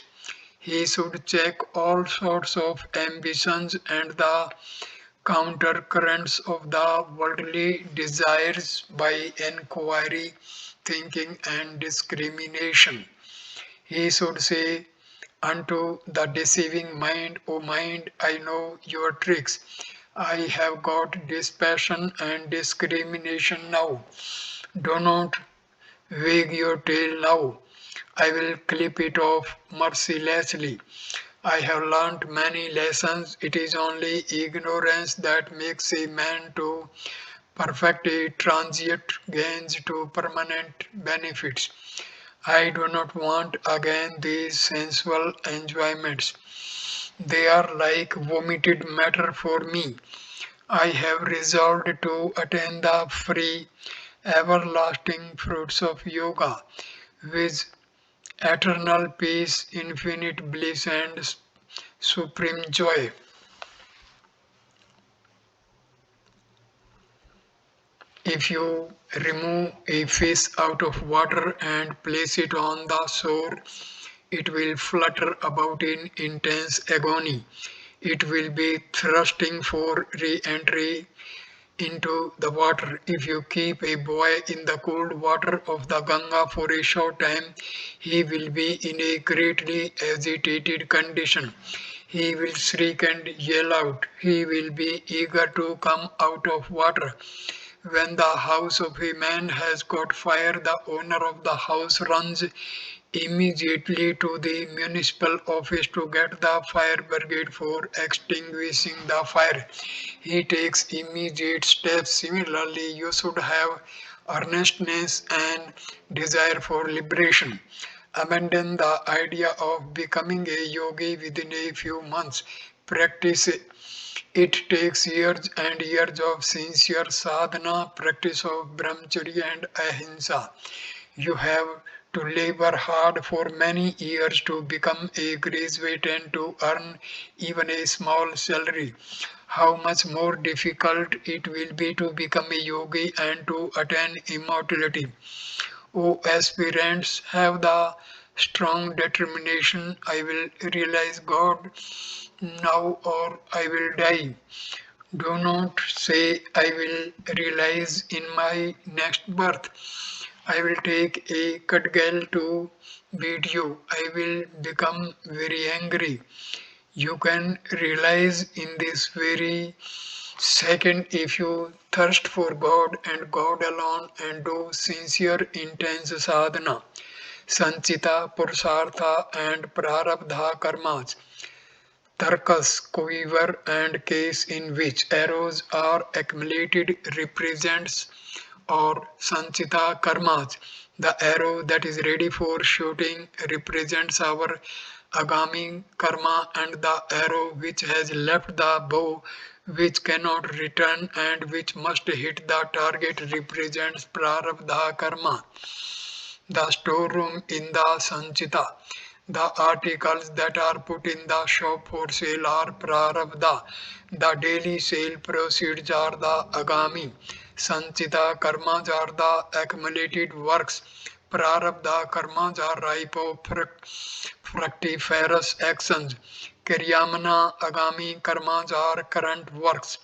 He should check all sorts of ambitions and the countercurrents of the worldly desires by inquiry, thinking, and discrimination. He should say unto the deceiving mind, O mind, I know your tricks. I have got dispassion and discrimination now. Do not wag your tail now. I will clip it off mercilessly. I have learnt many lessons. It is only ignorance that makes a man to perfect a transient gains to permanent benefits. I do not want again these sensual enjoyments. They are like vomited matter for me. I have resolved to attain the free, everlasting fruits of yoga with eternal peace, infinite bliss, and supreme joy. If you remove a fish out of water and place it on the shore, it will flutter about in intense agony. It will be thirsting for re entry into the water. If you keep a boy in the cold water of the Ganga for a short time, he will be in a greatly agitated condition. He will shriek and yell out. He will be eager to come out of water. When the house of a man has caught fire, the owner of the house runs immediately to the municipal office to get the fire brigade for extinguishing the fire. He takes immediate steps. Similarly, you should have earnestness and desire for liberation. Abandon the idea of becoming a yogi within a few months. Practice it takes years and years of sincere sadhana, practice of brahmacharya and ahimsa. You have to labor hard for many years to become a graduate and to earn even a small salary. How much more difficult it will be to become a yogi and to attain immortality. O aspirants, have the strong determination I will realize God now or I will die. Do not say I will realize in my next birth. I will take a cudgel to beat you. I will become very angry. You can realize in this very second if you thirst for God and God alone and do sincere intense sadhana. Sanchita, Purusartha and Prarabdha karmas. Tarkas, quiver and case in which arrows are accumulated represents or Sanchita karmas. The arrow that is ready for shooting represents our agami karma, and the arrow which has left the bow which cannot return and which must hit the target represents prarabdha karma. The storeroom in the Sanchita. The articles that are put in the shop for sale are prarabdha. The daily sale proceeds are the agami. Sanchita karmas are the accumulated works. Prarabdha karmas are ripe of fructiferous actions. Kiryamana agami karmas are current works.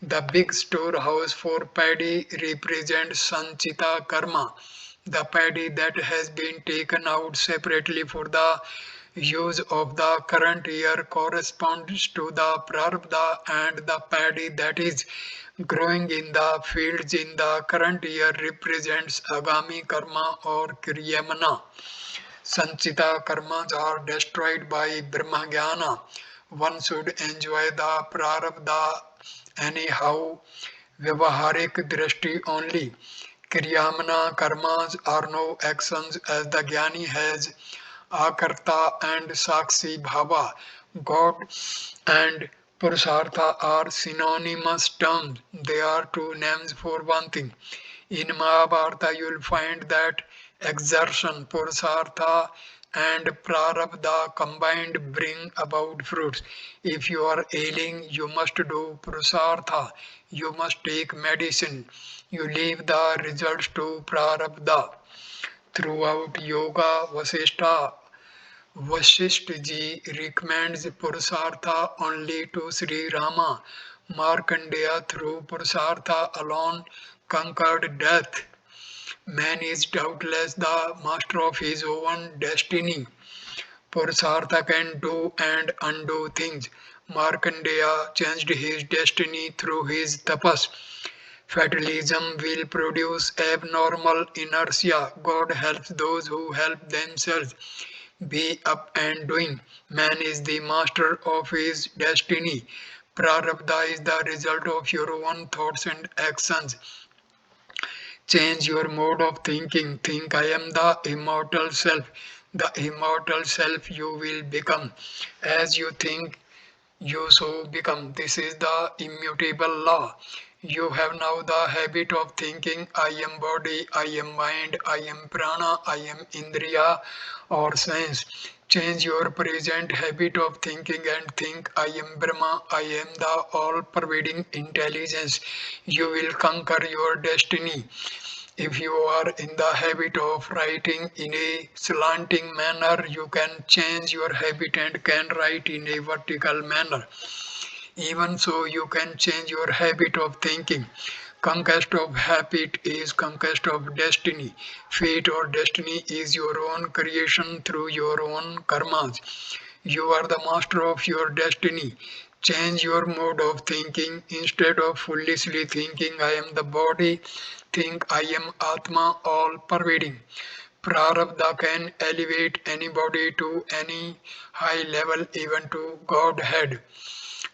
The big storehouse for paddy represents Sanchita Karma. The paddy that has been taken out separately for the use of the current year corresponds to the Prarabdha, and the paddy that is growing in the fields in the current year represents Agami Karma or Kriyamana. Sanchita karmas are destroyed by Brahmajnana. One should enjoy the prarabdha anyhow, Vyavaharik drishti only. Kriyamana karmas are no actions as the Jnani has Akarta and Sakshi Bhava. God and Purusartha are synonymous terms. They are two names for one thing. In Mahabharata, you will find that exertion, Purusartha, and Prarabdha combined bring about fruits. If you are ailing, you must do Purusartha. You must take medicine. You leave the results to Prarabdha. Throughout Yoga, Vasishtha ji recommends Purusartha only to Sri Rama. Markandeya through Purusartha alone conquered death. Man is doubtless the master of his own destiny. Purusartha can do and undo things. Markandeya changed his destiny through his tapas. Fatalism will produce abnormal inertia. God helps those who help themselves. Be up and doing. Man is the master of his destiny. Prarabdha is the result of your own thoughts and actions. Change your mode of thinking. Think I am the immortal self. The immortal self you will become. As you think, you so become. This is the immutable law. You have now the habit of thinking I am body, I am mind, I am prana, I am indriya or sense. Change your present habit of thinking and think I am Brahma, I am the all pervading intelligence. You will conquer your destiny. If you are in the habit of writing in a slanting manner, you can change your habit and can write in a vertical manner. Even so, you can change your habit of thinking. Conquest of habit is conquest of destiny. Fate or destiny is your own creation through your own karmas. You are the master of your destiny. Change your mode of thinking. Instead of foolishly thinking I am the body, think I am Atma all pervading. Prarabdha can elevate anybody to any high level, even to Godhead.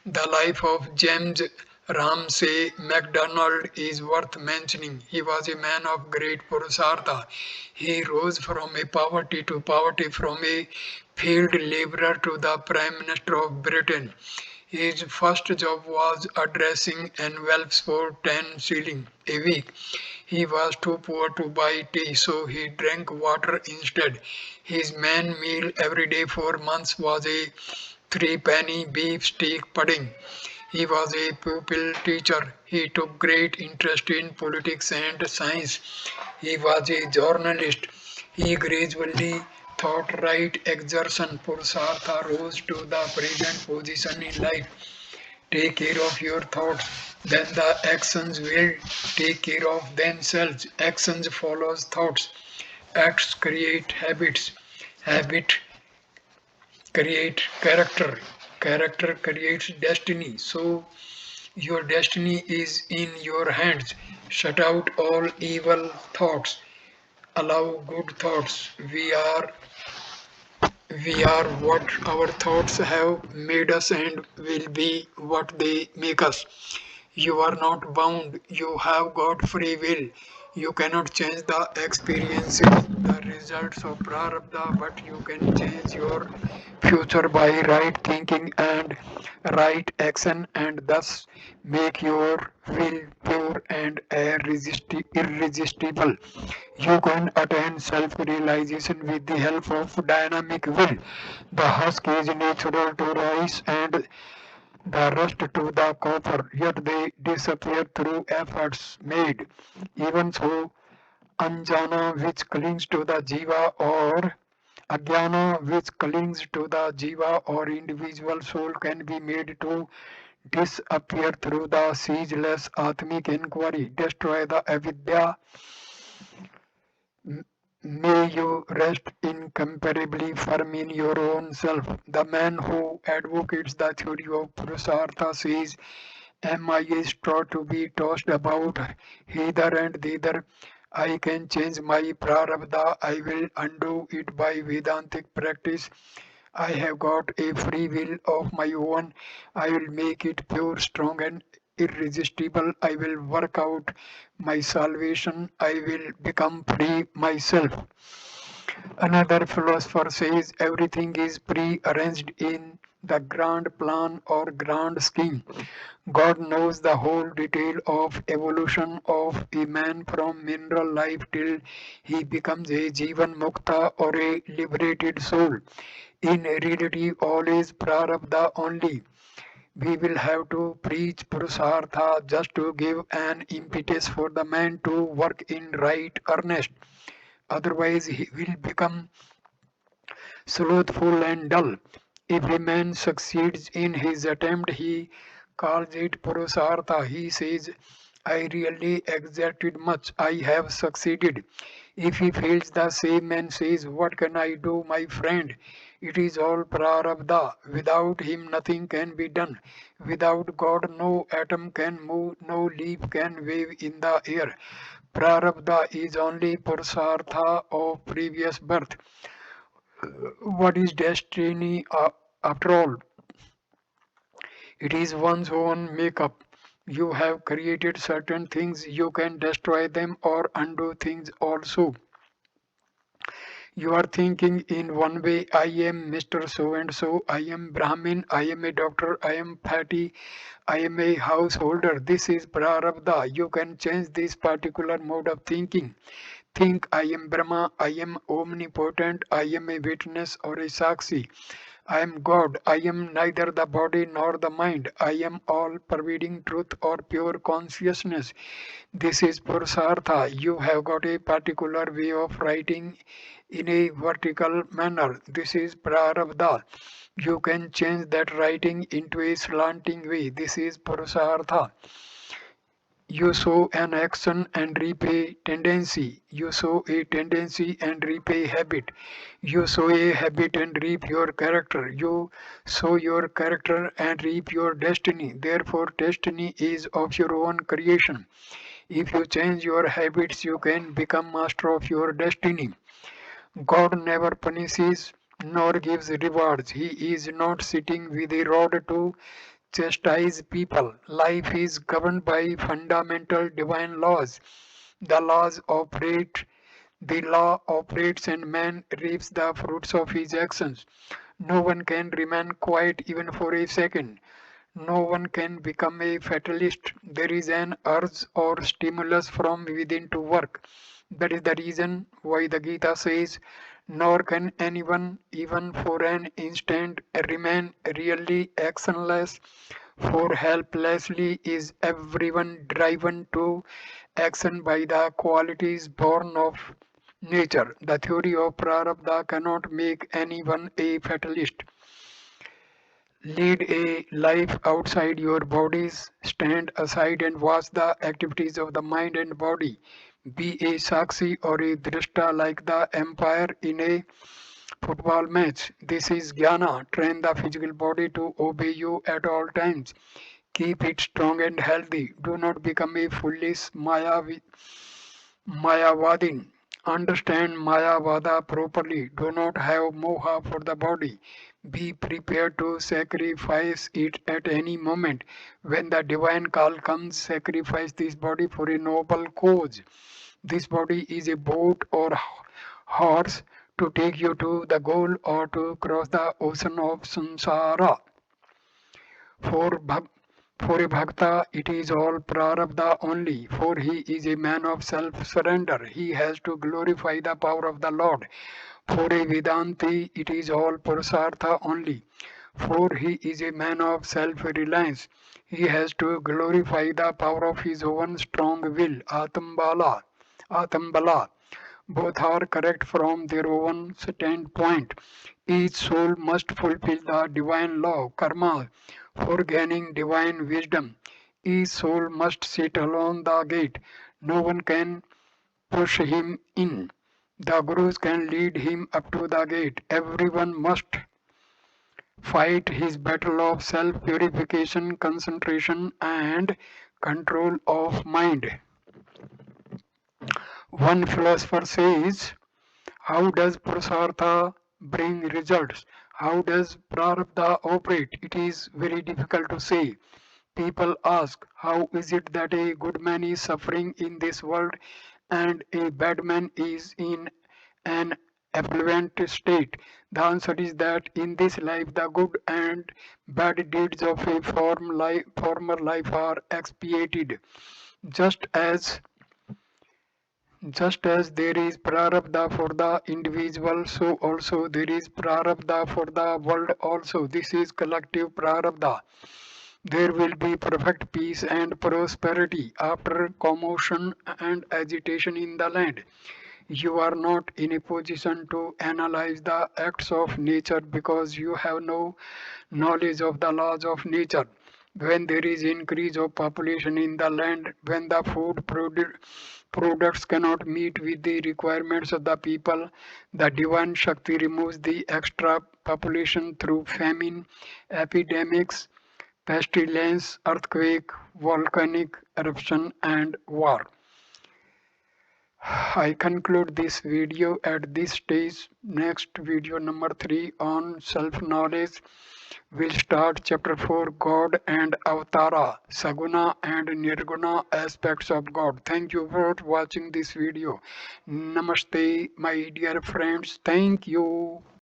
The life of James Ramsay MacDonald is worth mentioning. He was a man of great Purusartha. He rose from a poverty to poverty, from a field labourer to the Prime Minister of Britain. His first job was addressing envelopes for 10 shillings a week. He was too poor to buy tea, so he drank water instead. His main meal every day for months was a three-penny beef steak pudding. He was a pupil teacher. He took great interest in politics and science. He was a journalist. He gradually thought right exertion Pursartha rose to the present position in life. Take care of your thoughts, then the actions will take care of themselves. Actions follows thoughts. Acts create habits. Habit create character. Character creates destiny. So your destiny is in your hands. Shut out all evil thoughts. Allow good thoughts. We are what our thoughts have made us and will be what they make us. You are not bound. You have got free will. You cannot change the experiences, the results of prarabdha, but you can change your future by right thinking and right action, and thus make your will pure and irresistible. You can attain self-realization with the help of dynamic will. The husk is natural to rice and the rust to the copper, yet they disappear through efforts made. Even so, anjana which clings to the jiva or ajnana which clings to the jiva or individual soul can be made to disappear through the ceaseless atmic inquiry. Destroy the avidya. May you rest incomparably firm in your own self. The man who advocates the theory of Purusartha says, am I a straw to be tossed about hither and thither? I can change my prarabdha, I will undo it by Vedantic practice. I have got a free will of my own. I will make it pure, strong, and irresistible. I will work out my salvation. I will become free myself. Another philosopher says everything is pre-arranged in the grand plan or grand scheme. God knows the whole detail of evolution of a man from mineral life till he becomes a Jivan Mukta or a liberated soul. In reality, all is Prarabdha only. We will have to preach Purusartha just to give an impetus for the man to work in right earnest. Otherwise, he will become slothful and dull. If a man succeeds in his attempt, he calls it Purusartha. He says, I really exerted much, I have succeeded. If he fails, the same man says, what can I do, my friend? It is all Prarabdha. Without him, nothing can be done. Without God, no atom can move, no leaf can wave in the air. Prarabdha is only Purusartha of previous birth. What is destiny after all? It is one's own makeup. You have created certain things, you can destroy them or undo things also. You are thinking in one way, I am Mr. So and so, I am Brahmin, I am a doctor, I am fatty, I am a householder. This is Prarabdha. You can change this particular mode of thinking. Think I am Brahma, I am omnipotent, I am a witness or a Sakshi. I am God. I am neither the body nor the mind. I am all pervading truth or pure consciousness. This is Purusartha. You have got a particular way of writing in a vertical manner. This is Prarabdha. You can change that writing into a slanting way. This is Purusartha. You sow an action and reap a tendency. You sow a tendency and reap a habit. You sow a habit and reap your character. You sow your character and reap your destiny. Therefore, destiny is of your own creation. If you change your habits, you can become master of your destiny. God never punishes nor gives rewards. He is not sitting with a rod to chastise people. Life is governed by fundamental divine laws. The laws operate, the law operates and man reaps the fruits of his actions. No one can remain quiet even for a second. No one can become a fatalist. There is an urge or stimulus from within to work. That is the reason why the Gita says, nor can anyone, even for an instant, remain really actionless, for helplessly is everyone driven to action by the qualities born of nature. The theory of Prarabdha cannot make anyone a fatalist. Lead a life outside your bodies. Stand aside and watch the activities of the mind and body. Be a Sakshi or a Drishta like the empire in a football match. This is jnana. Train the physical body to obey you at all times. Keep it strong and healthy. Do not become a foolish Mayavadin. Understand Mayavada properly. Do not have moha for the body. Be prepared to sacrifice it at any moment. When the divine call comes, sacrifice this body for a noble cause. This body is a boat or horse to take you to the goal or to cross the ocean of samsara. For, for a bhakta, it is all prarabdha only, for he is a man of self-surrender. He has to glorify the power of the Lord. For a Vedanti, it is all purusartha only, for he is a man of self-reliance. He has to glorify the power of his own strong will, Atambala. Both are correct from their own standpoint. Each soul must fulfill the divine law, karma, for gaining divine wisdom. Each soul must sit alone the gate. No one can push him in. The gurus can lead him up to the gate. Everyone must fight his battle of self purification, concentration, and control of mind. One philosopher says, how does Purusartha bring results? How does Prarabdha operate? It is very difficult to say. People ask, how is it that a good man is suffering in this world and a bad man is in an affluent state? The answer is that in this life the good and bad deeds of a former life are expiated. Just as just as there is prarabdha for the individual, so also there is prarabdha for the world also. This is collective prarabdha. There will be perfect peace and prosperity after commotion and agitation in the land. You are not in a position to analyze the acts of nature because you have no knowledge of the laws of nature. When there is increase of population in the land, when the products cannot meet with the requirements of the people, the divine Shakti removes the extra population through famine, epidemics, pestilence, earthquake, volcanic eruption, and war. I conclude this video at this stage. Next video number 3 on self-knowledge. We'll start chapter 4, God and Avatara, Saguna and Nirguna aspects of God. Thank you for watching this video. Namaste, my dear friends. Thank you.